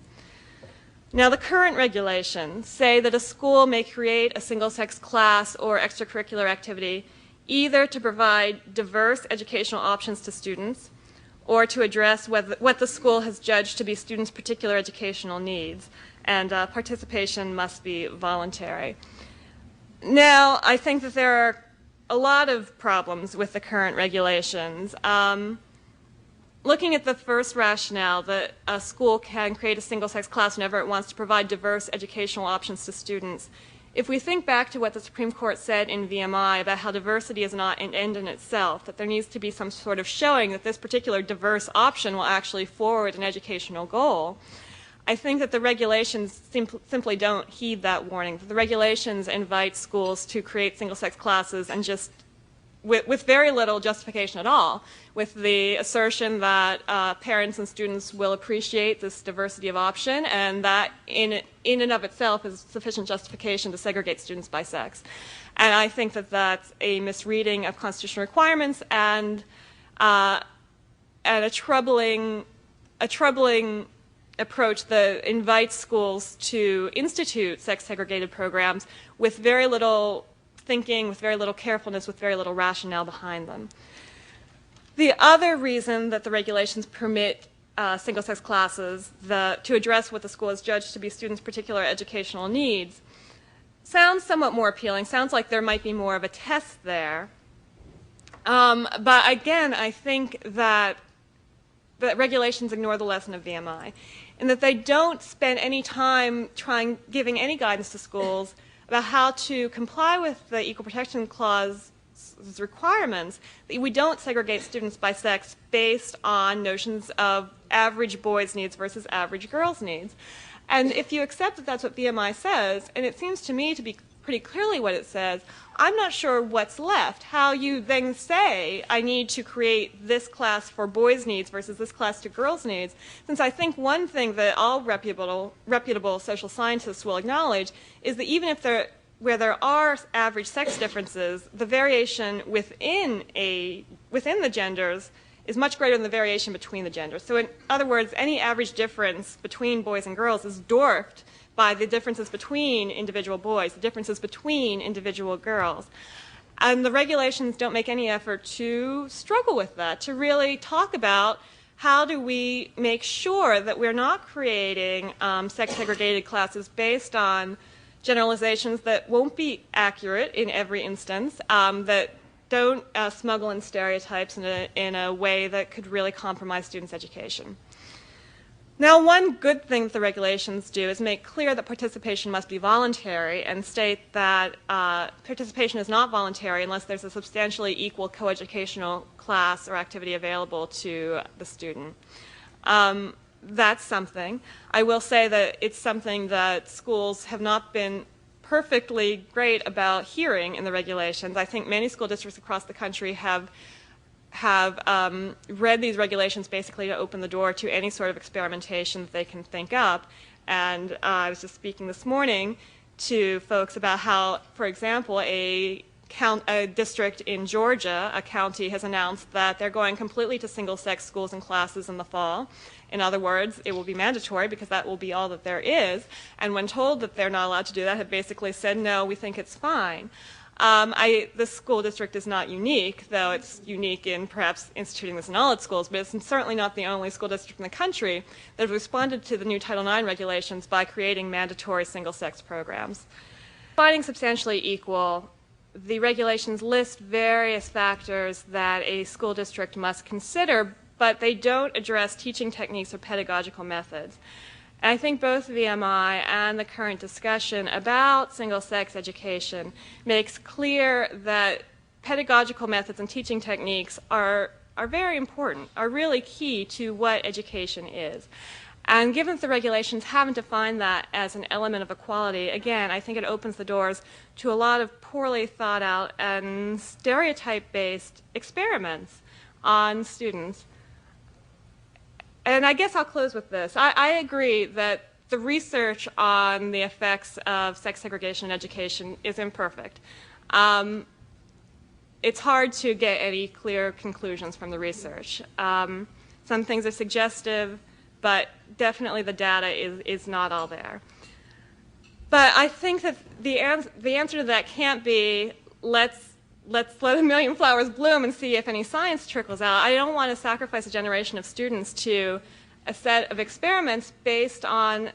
Now, the current regulations say that a school may create a single-sex class or extracurricular activity either to provide diverse educational options to students or to address what the school has judged to be students' particular educational needs, and participation must be voluntary. Now, I think that there are a lot of problems with the current regulations. Looking at the first rationale that a school can create a single-sex class whenever it wants to provide diverse educational options to students, if we think back to what the Supreme Court said in VMI about how diversity is not an end in itself, that there needs to be some sort of showing that this particular diverse option will actually forward an educational goal, I think that the regulations simply don't heed that warning. The regulations invite schools to create single-sex classes and just with very little justification at all, with the assertion that parents and students will appreciate this diversity of option, and that in and of itself is sufficient justification to segregate students by sex. And I think that that's a misreading of constitutional requirements and a troubling approach that invites schools to institute sex-segregated programs with very little thinking, with very little carefulness, with very little rationale behind them. The other reason that the regulations permit single-sex classes to address what the school has judged to be students' particular educational needs sounds somewhat more appealing, sounds like there might be more of a test there. But again, I think that regulations ignore the lesson of VMI, and that they don't spend any time giving any guidance to schools about how to comply with the Equal Protection Clause's requirements, that we don't segregate students by sex based on notions of average boys' needs versus average girls' needs. And if you accept that that's what VMI says, and it seems to me to be pretty clearly what it says, I'm not sure what's left, how you then say, I need to create this class for boys' needs versus this class to girls' needs, since I think one thing that all reputable social scientists will acknowledge is that even if where there are average sex differences, the variation within the genders is much greater than the variation between the genders. So in other words, any average difference between boys and girls is dwarfed by the differences between individual boys, the differences between individual girls. And the regulations don't make any effort to struggle with that, to really talk about how do we make sure that we're not creating sex-segregated classes based on generalizations that won't be accurate in every instance, that don't smuggle in stereotypes in a way that could really compromise students' education. Now, one good thing that the regulations do is make clear that participation must be voluntary and state that participation is not voluntary unless there's a substantially equal coeducational class or activity available to the student. That's something. I will say that it's something that schools have not been perfectly great about hearing in the regulations. I think many school districts across the country have read these regulations basically to open the door to any sort of experimentation that they can think up. And I was just speaking this morning to folks about how, for example, a district in Georgia, a county, has announced that they're going completely to single-sex schools and classes in the fall. In other words, it will be mandatory because that will be all that there is. And when told that they're not allowed to do that, have basically said, no, we think it's fine. This school district is not unique, though it's unique in perhaps instituting this in all its schools, but it's certainly not the only school district in the country that has responded to the new Title IX regulations by creating mandatory single-sex programs. Finding substantially equal, the regulations list various factors that a school district must consider, but they don't address teaching techniques or pedagogical methods. And I think both VMI and the current discussion about single-sex education makes clear that pedagogical methods and teaching techniques are very important, are really key to what education is. And given that the regulations haven't defined that as an element of equality, again, I think it opens the doors to a lot of poorly thought out and stereotype-based experiments on students. And I guess I'll close with this. I agree that the research on the effects of sex segregation in education is imperfect. It's hard to get any clear conclusions from the research. Some things are suggestive, but definitely the data is not all there. But I think that the answer to that can't be let's let a million flowers bloom and see if any science trickles out. I don't want to sacrifice a generation of students to a set of experiments based on,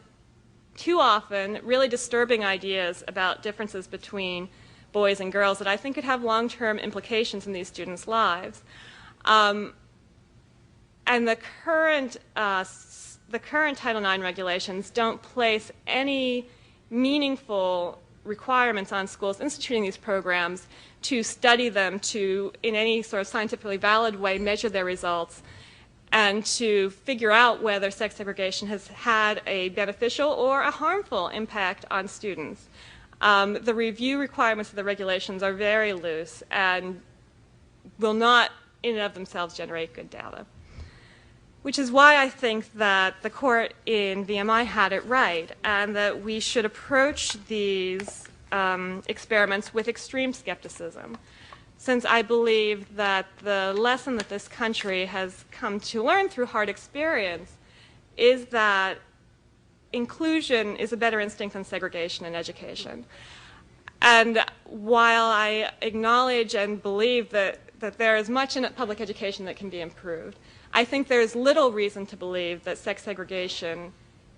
too often, really disturbing ideas about differences between boys and girls that I think could have long-term implications in these students' lives. And the current Title IX regulations don't place any meaningful requirements on schools instituting these programs to study them, to, in any sort of scientifically valid way, measure their results, and to figure out whether sex segregation has had a beneficial or a harmful impact on students. The review requirements of the regulations are very loose and will not, in and of themselves, generate good data. Which is why I think that the court in VMI had it right, and that we should approach these experiments with extreme skepticism, since I believe that the lesson that this country has come to learn through hard experience is that inclusion is a better instinct than segregation in education. And while I acknowledge and believe that there is much in public education that can be improved, I think there is little reason to believe that sex segregation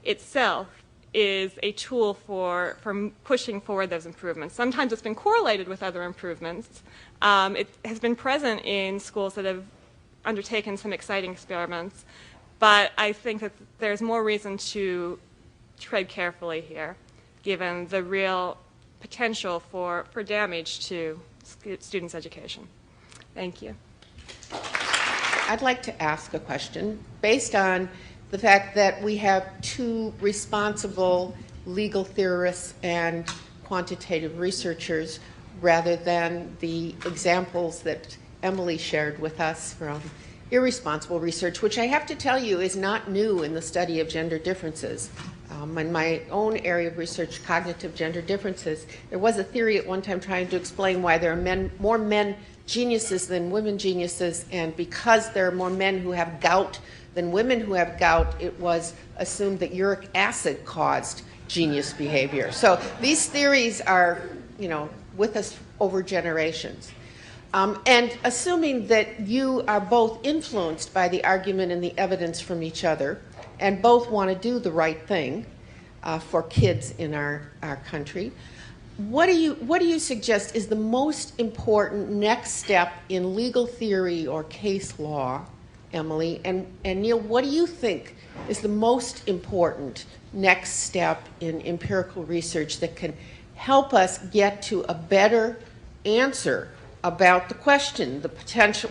itself is a tool for pushing forward those improvements. Sometimes it's been correlated with other improvements. It has been present in schools that have undertaken some exciting experiments, but I think that there's more reason to tread carefully here, given the real potential for damage to students' education. Thank you. I'd like to ask a question based on the fact that we have two responsible legal theorists and quantitative researchers rather than the examples that Emily shared with us from irresponsible research, which I have to tell you is not new in the study of gender differences. In my own area of research, cognitive gender differences, there was a theory at one time trying to explain why there are more men geniuses than women geniuses, and because there are more men who have gout than women who have gout, it was assumed that uric acid caused genius behavior. So these theories are, with us over generations. And assuming that you are both influenced by the argument and the evidence from each other, and both want to do the right thing for kids in our country, what do you suggest is the most important next step in legal theory or case law, Emily? And Neil, what do you think is the most important next step in empirical research that can help us get to a better answer about the question,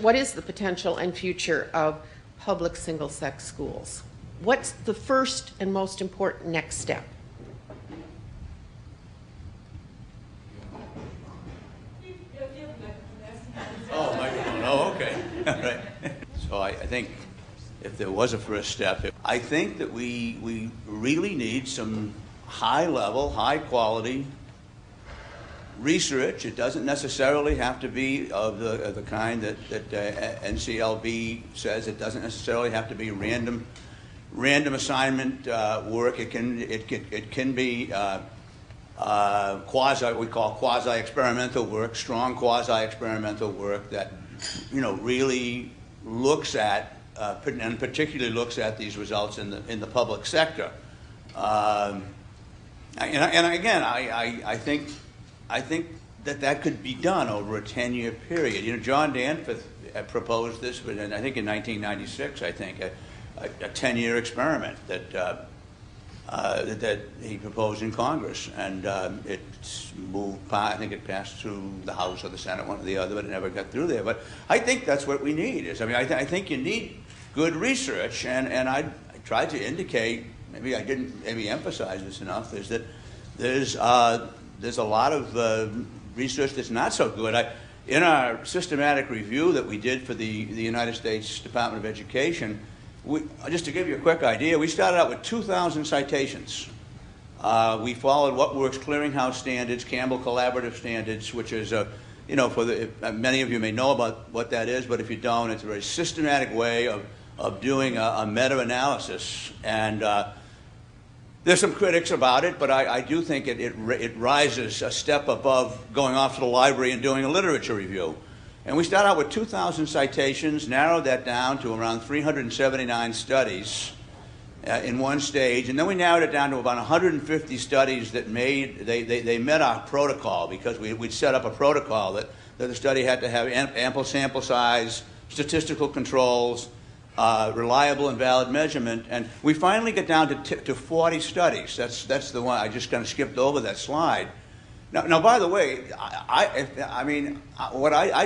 what is the potential and future of public single-sex schools? What's the first and most important next step? Oh, microphone. Oh, okay. All right. So I think if there was a first step, I think that we really need some high-level, high-quality research. It doesn't necessarily have to be of the kind that NCLB says. It doesn't necessarily have to be random assignment work. It can be quasi-experimental work, strong quasi-experimental work that really looks at and particularly looks at these results in the public sector. And again, I think that could be done over a 10-year period. John Danforth proposed this, but I think in 1996, a 10-year experiment that he proposed in Congress, and it's moved. I think it passed through the House or the Senate, one or the other, but it never got through there. But I think that's what we need. I think you need good research, and I tried to indicate maybe I didn't emphasize this enough, is that there's a lot of research that's not so good. In our systematic review that we did for the United States Department of Education, just to give you a quick idea, we started out with 2,000 citations. We followed What Works Clearinghouse standards, Campbell Collaborative standards, which is many of you may know about what that is, but if you don't, it's a very systematic way of doing a meta-analysis. And there's some critics about it, but I do think it rises a step above going off to the library and doing a literature review. And we start out with 2,000 citations, narrowed that down to around 379 studies in one stage, and then we narrowed it down to about 150 studies that they met our protocol, because we'd set up a protocol that the study had to have ample sample size, statistical controls, reliable and valid measurement, and we finally get down to 40 studies. That's the one. I just kind of skipped over that slide. Now, by the way, I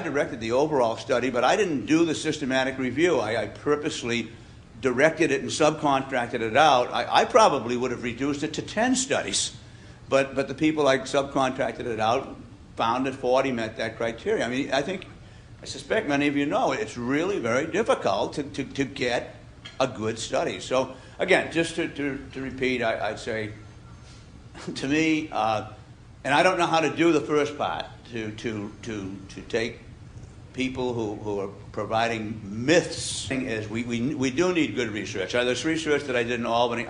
directed the overall study, but I didn't do the systematic review. I purposely directed it and subcontracted it out. I probably would have reduced it to 10 studies, but the people I subcontracted it out found that 40 met that criteria. I suspect many of you know it's really very difficult to get a good study. So again, just to repeat, I'd say, to me, and I don't know how to do the first part, to take people who are providing myths. Is we do need good research. This research that I did in Albany,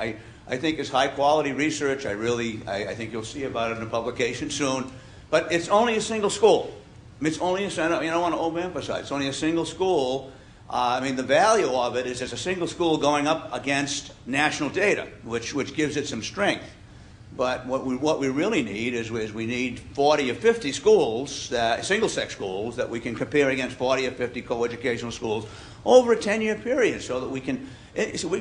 I think is high quality research. I think you'll see about it in a publication soon. But it's only a single school. It's only I don't want to overemphasize. It's only a single school. The value of it is it's a single school going up against national data, which gives it some strength. But what we really need is we need 40 or 50 schools, single-sex schools, that we can compare against 40 or 50 co-educational schools over a 10-year period, so that we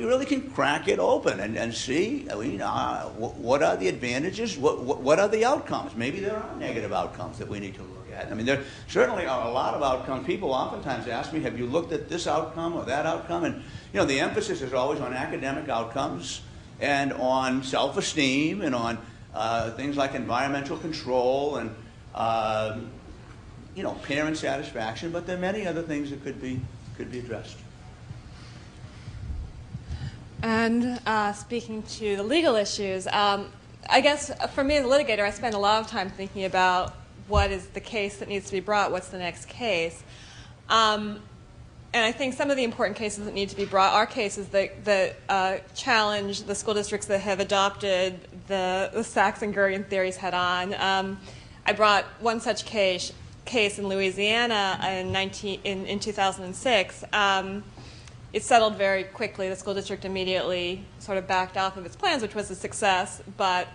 really can crack it open and see what are the advantages, what are the outcomes. Maybe there are negative outcomes that we need to look at. There certainly are a lot of outcomes. People oftentimes ask me, have you looked at this outcome or that outcome? And the emphasis is always on academic outcomes and on self-esteem and on things like environmental control and parent satisfaction. But there are many other things that could be addressed. And speaking to the legal issues, I guess for me as a litigator, I spend a lot of time thinking about what is the case that needs to be brought, what's the next case. And I think some of the important cases that need to be brought are cases that challenge the school districts that have adopted the Sax and Gurion theories head on. I brought one such case in Louisiana in 2006. It settled very quickly. The school district immediately sort of backed off of its plans, which was a success, but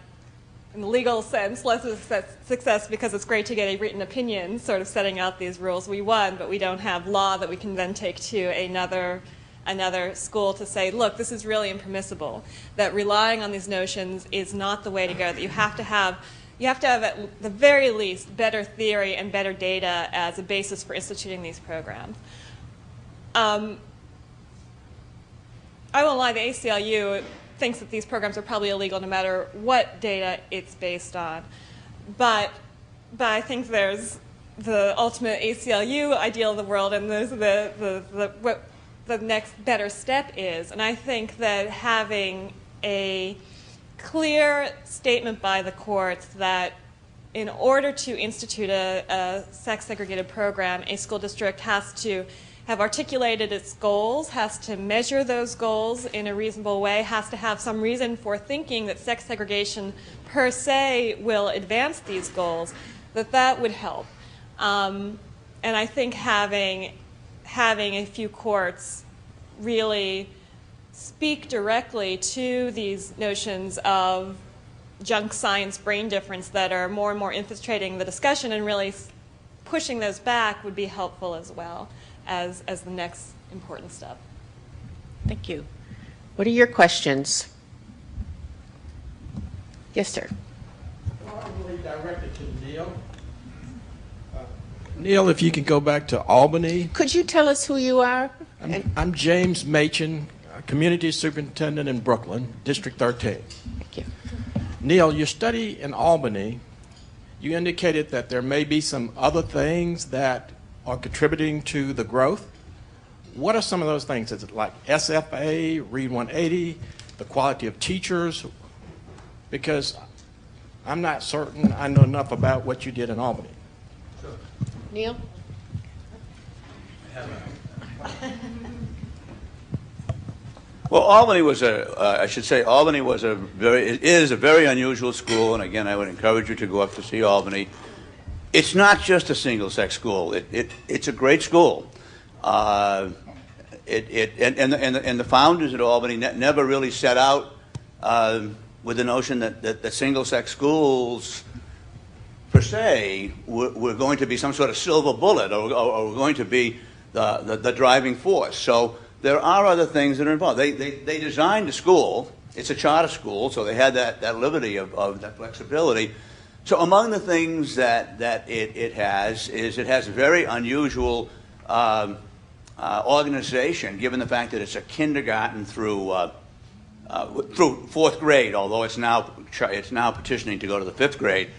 in the legal sense, less of a success because it's great to get a written opinion sort of setting out these rules. We won, but we don't have law that we can then take to another school to say, look, this is really impermissible, that relying on these notions is not the way to go, that you have to have at the very least better theory and better data as a basis for instituting these programs. I won't lie, the ACLU thinks that these programs are probably illegal no matter what data it's based on. But I think there's the ultimate ACLU ideal of the world, and there's what the next better step is. And I think that having a clear statement by the courts that in order to institute a sex-segregated program, a school district has to have articulated its goals, has to measure those goals in a reasonable way, has to have some reason for thinking that sex segregation per se will advance these goals, that would help. And I think having a few courts really speak directly to these notions of junk science brain difference that are more and more infiltrating the discussion and really pushing those back would be helpful as well as the next important step. Thank you. What are your questions? Yes, sir. Probably directed to Neil. Neil, if you could go back to Albany. Could you tell us who you are? I'm James Machen, community superintendent in Brooklyn, District 13. Thank you. Neil, your study in Albany, you indicated that there may be some other things that are contributing to the growth. What are some of those things? Is it like SFA, Read 180, the quality of teachers? Because I'm not certain I know enough about what you did in Albany. Neil? Well, Albany was Albany is a very unusual school, and again, I would encourage you to go up to see Albany. It's not just a single-sex school. It's a great school. And the founders at Albany never really set out with the notion that single-sex schools per se were going to be some sort of silver bullet or were going to be the driving force. So there are other things that are involved. They designed the school. It's a charter school, so they had that liberty of that flexibility. So among the things that it has a very unusual organization, given the fact that it's a kindergarten through fourth grade, although it's now petitioning to go to the fifth grade.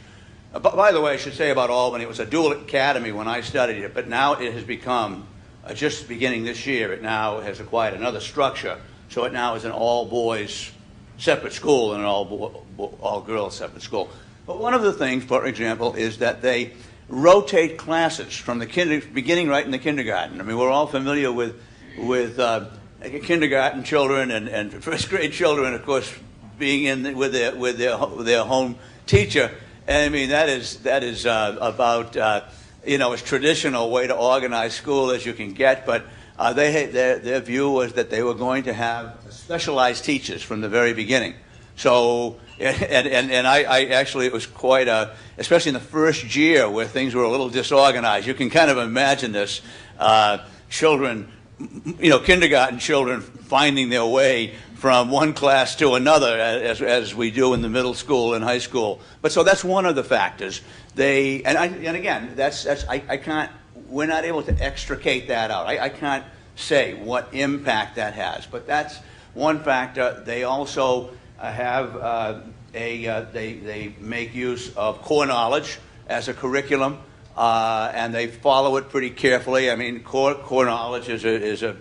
By the way, I should say about Albany, it was a dual academy when I studied it, but now it has become, just beginning this year, it now has acquired another structure. So it now is an all-boys separate school and an all-girls separate school. But one of the things, for example, is that they rotate classes from the beginning right in the kindergarten. I mean, we're all familiar with kindergarten children and first grade children, of course, being with their home teacher. And I mean, that is about as traditional way to organize school as you can get. But their view was that they were going to have specialized teachers from the very beginning. So and I actually, it was quite especially in the first year where things were a little disorganized. You can kind of imagine this, children, kindergarten children finding their way from one class to another, as we do in the middle school and high school. But so that's one of the factors. And again, I can't. We're not able to extricate that out. I can't say what impact that has, but that's one factor. They also have they make use of core knowledge as a curriculum, and they follow it pretty carefully. I mean, core knowledge is a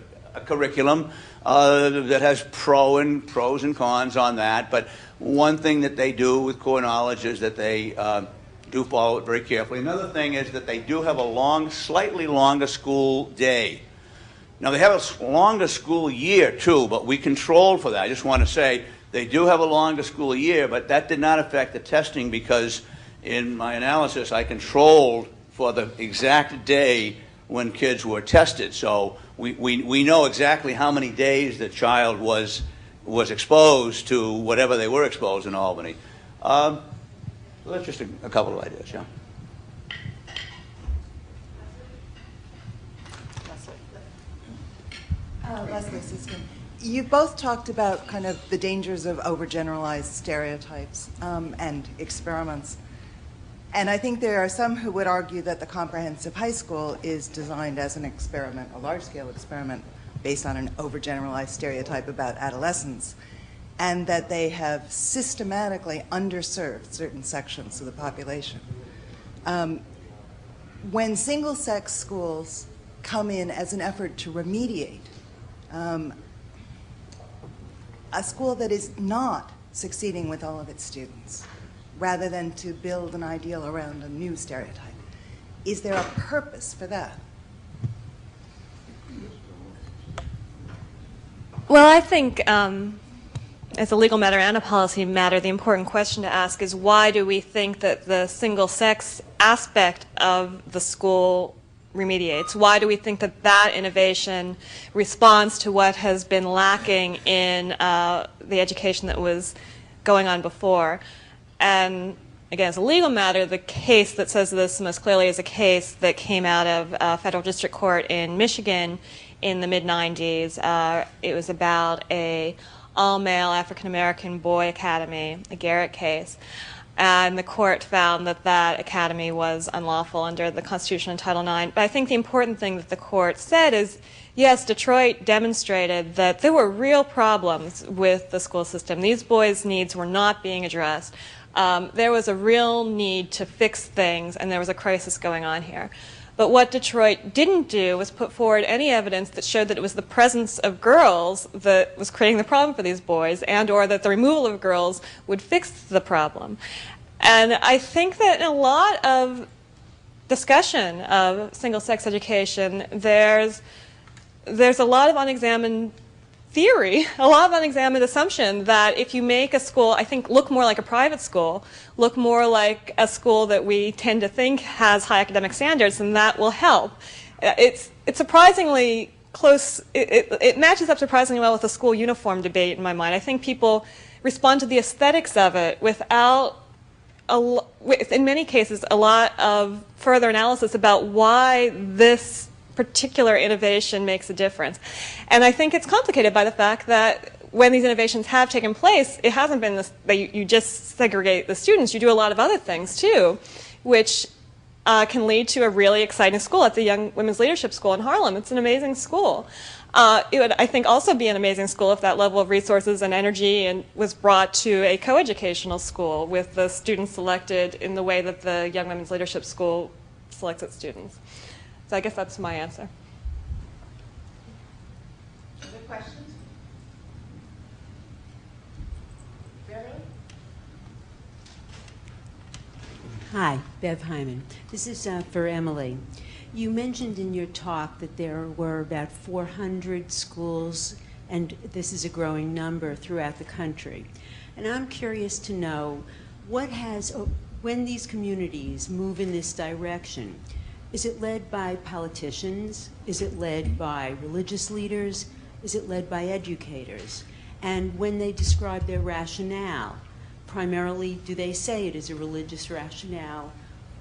curriculum that has pros and cons on that. But one thing that they do with core knowledge is that they do follow it very carefully. Another thing is that they do have a slightly longer school day. Now, they have a longer school year, too, but we controlled for that. I just want to say they do have a longer school year, but that did not affect the testing because in my analysis, I controlled for the exact day when kids were tested. So we know exactly how many days the child was exposed to whatever they were exposed in Albany. So that's just a couple of ideas, yeah. Leslie Siskin, you both talked about kind of the dangers of overgeneralized stereotypes and experiments. And I think there are some who would argue that the comprehensive high school is designed as an experiment, a large-scale experiment, based on an overgeneralized stereotype about adolescence, and that they have systematically underserved certain sections of the population. When single-sex schools come in as an effort to remediate a school that is not succeeding with all of its students, rather than to build an ideal around a new stereotype, is there a purpose for that? Well, I think as a legal matter and a policy matter, the important question to ask is why do we think that the single-sex aspect of the school remediates? Why do we think that that innovation responds to what has been lacking in the education that was going on before? And again, as a legal matter, the case that says this most clearly is a case that came out of Federal District Court in Michigan in the mid-90s. It was about a all-male African-American boy academy, a Garrett case. and the court found that that academy was unlawful under the Constitution and Title IX. But I think the important thing that the court said is, yes, Detroit demonstrated that there were real problems with the school system. These boys' needs were not being addressed. There was a real need to fix things, and there was a crisis going on here. But what Detroit didn't do was put forward any evidence that showed that it was the presence of girls that was creating the problem for these boys, and or that the removal of girls would fix the problem. And I think that in a lot of discussion of single-sex education, there's a lot of unexamined theory, a lot of unexamined assumption that if you make a school, I think, look more like a private school, look more like a school that we tend to think has high academic standards, then that will help. It's surprisingly close, it matches up surprisingly well with the school uniform debate in my mind. I think people respond to the aesthetics of it without, in many cases, a lot of further analysis about why this particular innovation makes a difference. And I think it's complicated by the fact that when these innovations have taken place, it hasn't been this, that you just segregate the students. You do a lot of other things too, which can lead to a really exciting school. At the Young Women's Leadership School in Harlem, it's an amazing school. It would, I think, also be an amazing school if that level of resources and energy was brought to a coeducational school with the students selected in the way that the Young Women's Leadership School selects its students. So I guess that's my answer. Other questions? Hi, Bev Hyman. This is for Emily. You mentioned in your talk that there were about 400 schools, and this is a growing number throughout the country. And I'm curious to know, when these communities move in this direction, is it led by politicians? Is it led by religious leaders? Is it led by educators? And when they describe their rationale, primarily do they say it is a religious rationale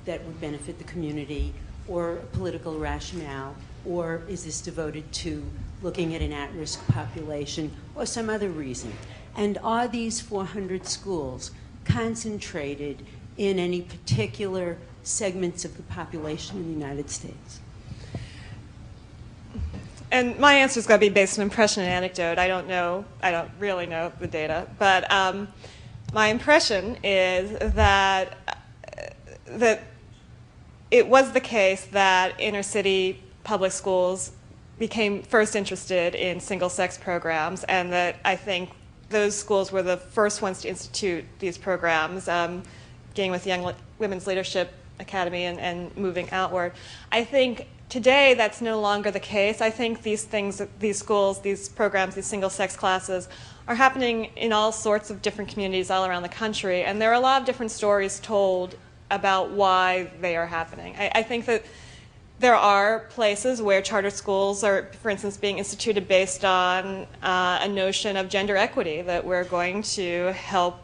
that would benefit the community, or a political rationale, or is this devoted to looking at an at-risk population, or some other reason? And are these 400 schools concentrated in any particular segments of the population in the United States? And my answer is going to be based on impression and anecdote. I don't really know the data, but my impression is that it was the case that inner city public schools became first interested in single-sex programs, and that I think those schools were the first ones to institute these programs, beginning with Young Women's Leadership Academy and moving outward. I think today that's no longer the case. I think these things, these schools, these programs, these single-sex classes are happening in all sorts of different communities all around the country, and there are a lot of different stories told about why they are happening. I think that there are places where charter schools are, for instance, being instituted based on a notion of gender equity, that we're going to help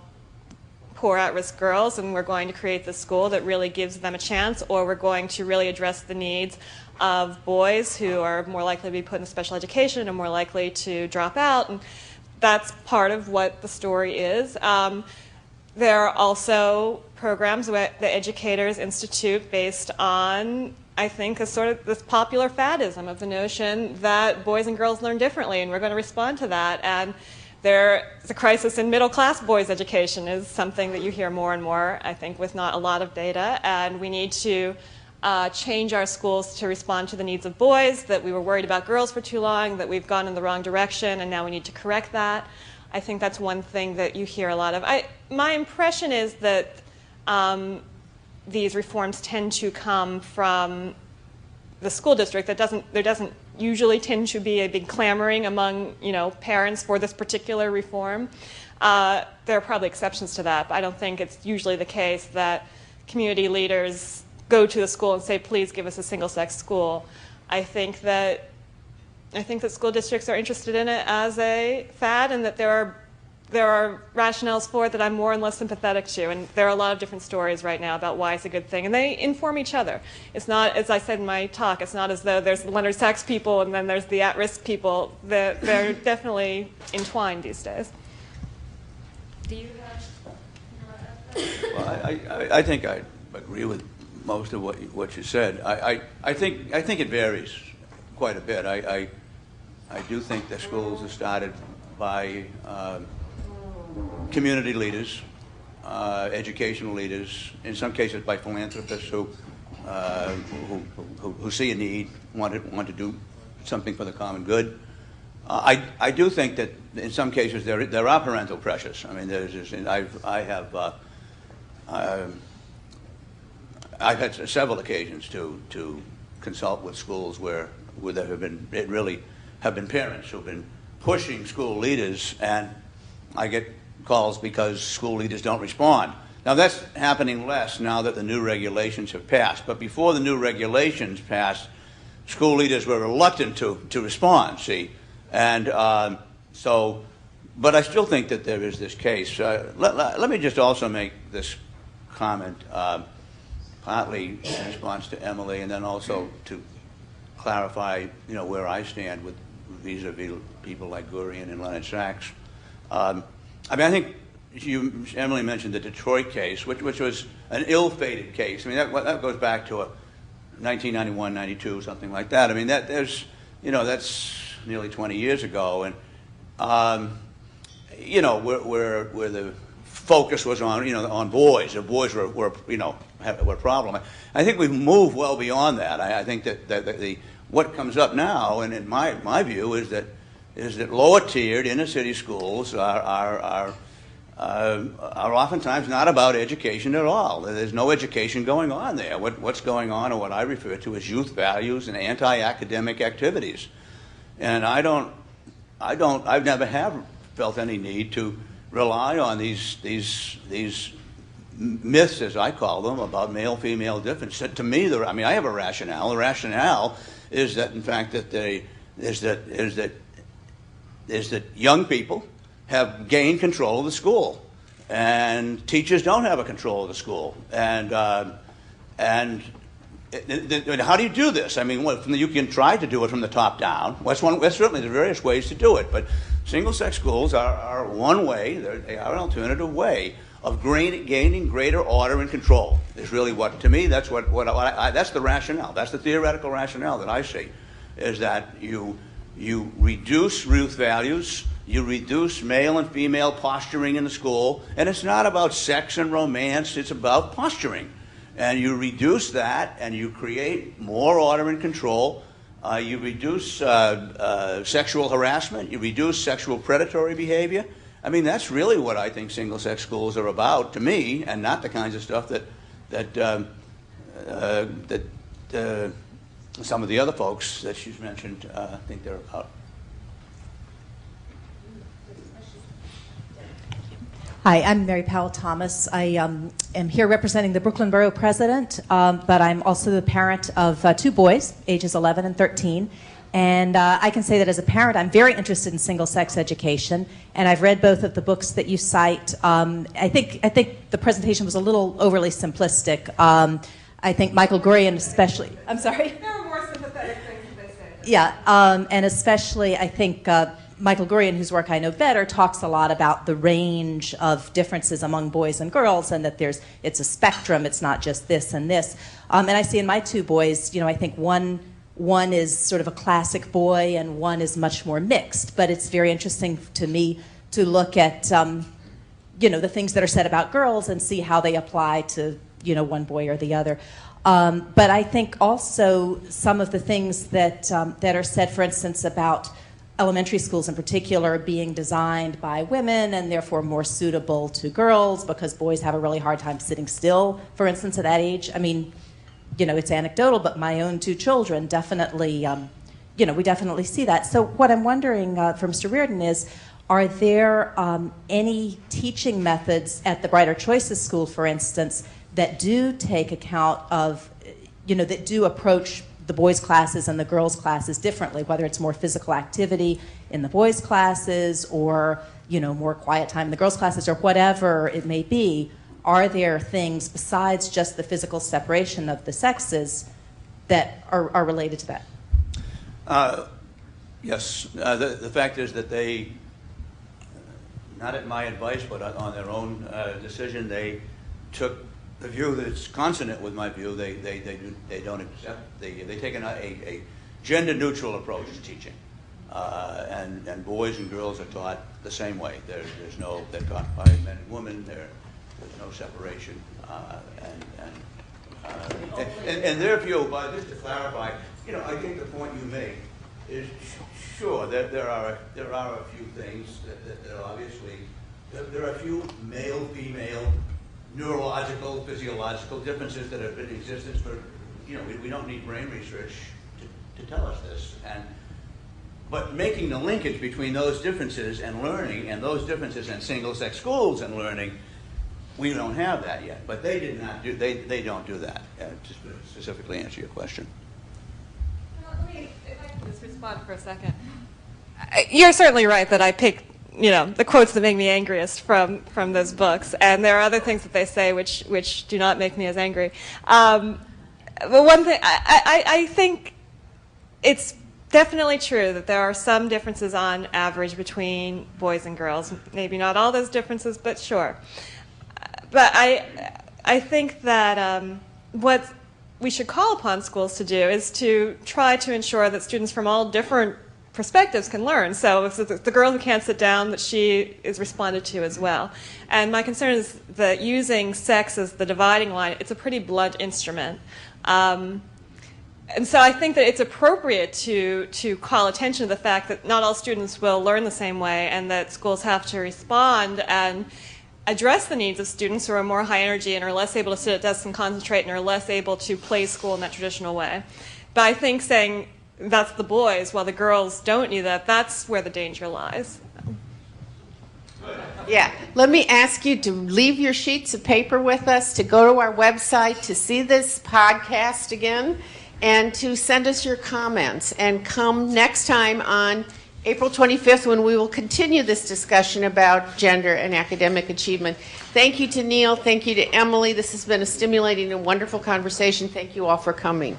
poor at-risk girls and we're going to create this school that really gives them a chance, or we're going to really address the needs of boys who are more likely to be put in special education and more likely to drop out. And that's part of what the story is. There are also programs that the educators institute based on, I think, a sort of this popular fadism of the notion that boys and girls learn differently, and we're going to respond to that. And there's a crisis in middle-class boys' education is something that you hear more and more, I think, with not a lot of data. And we need to change our schools to respond to the needs of boys, that we were worried about girls for too long, that we've gone in the wrong direction, and now we need to correct that. I think that's one thing that you hear a lot of. My impression is that these reforms tend to come from the school district. There doesn't usually tend to be a big clamoring among parents for this particular reform. There are probably exceptions to that, but I don't think it's usually the case that community leaders go to the school and say, please give us a single-sex school. I think that school districts are interested in it as a fad, and that there are rationales for it that I'm more and less sympathetic to. And there are a lot of different stories right now about why it's a good thing, and they inform each other. It's not, as I said in my talk, it's not as though there's the Leonard Sax people and then there's the at-risk people. They're definitely entwined these days. Do you have? I think I agree with most of what you said. I think it varies quite a bit. I do think that schools are started by community leaders, educational leaders, in some cases by philanthropists who see a need, want to do something for the common good. I do think that in some cases there are parental pressures. I mean, I've had several occasions to consult with schools where there have been parents who've been pushing school leaders, and I get calls because school leaders don't respond. Now that's happening less now that the new regulations have passed. But before the new regulations passed, school leaders were reluctant to respond. See, and but I still think that there is this case. Let me just also make this comment, partly in response to Emily, and then also to clarify, where I stand with vis-a-vis people like Gurion and Leonard Sax. I think Emily mentioned the Detroit case, which was an ill-fated case. I mean, that goes back to 1991, 92, something like that. I mean, that's nearly 20 years ago, and where the focus was on boys. The boys were a problem. I think we've moved well beyond that. I think that what comes up now, and in my view, is that lower tiered inner city schools are oftentimes not about education at all. There's no education going on there. What's going on are what I refer to as youth values and anti-academic activities. And I've never felt any need to rely on these myths, as I call them, about male-female difference. To me, I have a rationale. The rationale is that, in fact, that young people have gained control of the school, and teachers don't have a control of the school. And how do you do this? I mean, you can try to do it from the top down. That's certainly there are various ways to do it, but single-sex schools are one way. They are an alternative way of gaining greater order and control. Is really to me, that's that's the rationale. That's the theoretical rationale that I see, is that you reduce youth values, you reduce male and female posturing in the school, and it's not about sex and romance, it's about posturing. And you reduce that, and you create more order and control. You reduce sexual harassment, you reduce sexual predatory behavior. I mean, that's really what I think single-sex schools are about, to me, and not the kinds of stuff that some of the other folks that she's mentioned think they're about. Hi, I'm Mary Powell Thomas. I am here representing the Brooklyn Borough President, but I'm also the parent of two boys, ages 11 and 13. And I can say that as a parent, I'm very interested in single-sex education, and I've read both of the books that you cite. I think the presentation was a little overly simplistic. I think Michael Gurion especially. I'm sorry? There are more sympathetic things that they say. Yeah, and especially I think Michael Gurion, whose work I know better, talks a lot about the range of differences among boys and girls, and that it's a spectrum. It's not just this and this. And I see in my two boys, I think one is sort of a classic boy, and one is much more mixed. But it's very interesting to me to look at, the things that are said about girls and see how they apply to, one boy or the other. But I think also some of the things that are said, for instance, about elementary schools in particular being designed by women and therefore more suitable to girls because boys have a really hard time sitting still, for instance, at that age. I mean, it's anecdotal, but my own two children definitely, we definitely see that. So what I'm wondering from Mr. Riordan is, are there any teaching methods at the Brighter Choices School, for instance, that do take account of, that do approach the boys' classes and the girls' classes differently, whether it's more physical activity in the boys' classes or, more quiet time in the girls' classes or whatever it may be? Are there things besides just the physical separation of the sexes that are related to that? Yes. The fact is that they, not at my advice, but on their own decision, they took the view that it's consonant with my view. They don't accept. They take a gender-neutral approach to teaching, and boys and girls are taught the same way. They're taught by men and women. There's no separation, and their view. But just to clarify, I think the point you make is sure that there are a few things that obviously there are a few male-female neurological, physiological differences that have been in existence for, we don't need brain research to tell us this. But making the linkage between those differences and learning, and those differences in single-sex schools and learning, we don't have that yet. But they did not do. They don't do that. Just to specifically answer your question. If I can just respond for a second. You're certainly right that I picked, the quotes that make me angriest from those books, and there are other things that they say which do not make me as angry. But one thing, I think it's definitely true that there are some differences on average between boys and girls. Maybe not all those differences, but sure. But I think that what we should call upon schools to do is to try to ensure that students from all different perspectives can learn. So if the girl who can't sit down, that she is responded to as well. And my concern is that using sex as the dividing line, it's a pretty blunt instrument. And so I think that it's appropriate to call attention to the fact that not all students will learn the same way, and that schools have to respond and address the needs of students who are more high energy and are less able to sit at desks and concentrate and are less able to play school in that traditional way. But I think saying that's the boys while the girls don't need that, that's where the danger lies. Yeah, let me ask you to leave your sheets of paper with us, to go to our website to see this podcast again, and to send us your comments. And come next time on April 25th, when we will continue this discussion about gender and academic achievement. Thank you to Neil. Thank you to Emily. This has been a stimulating and wonderful conversation. Thank you all for coming.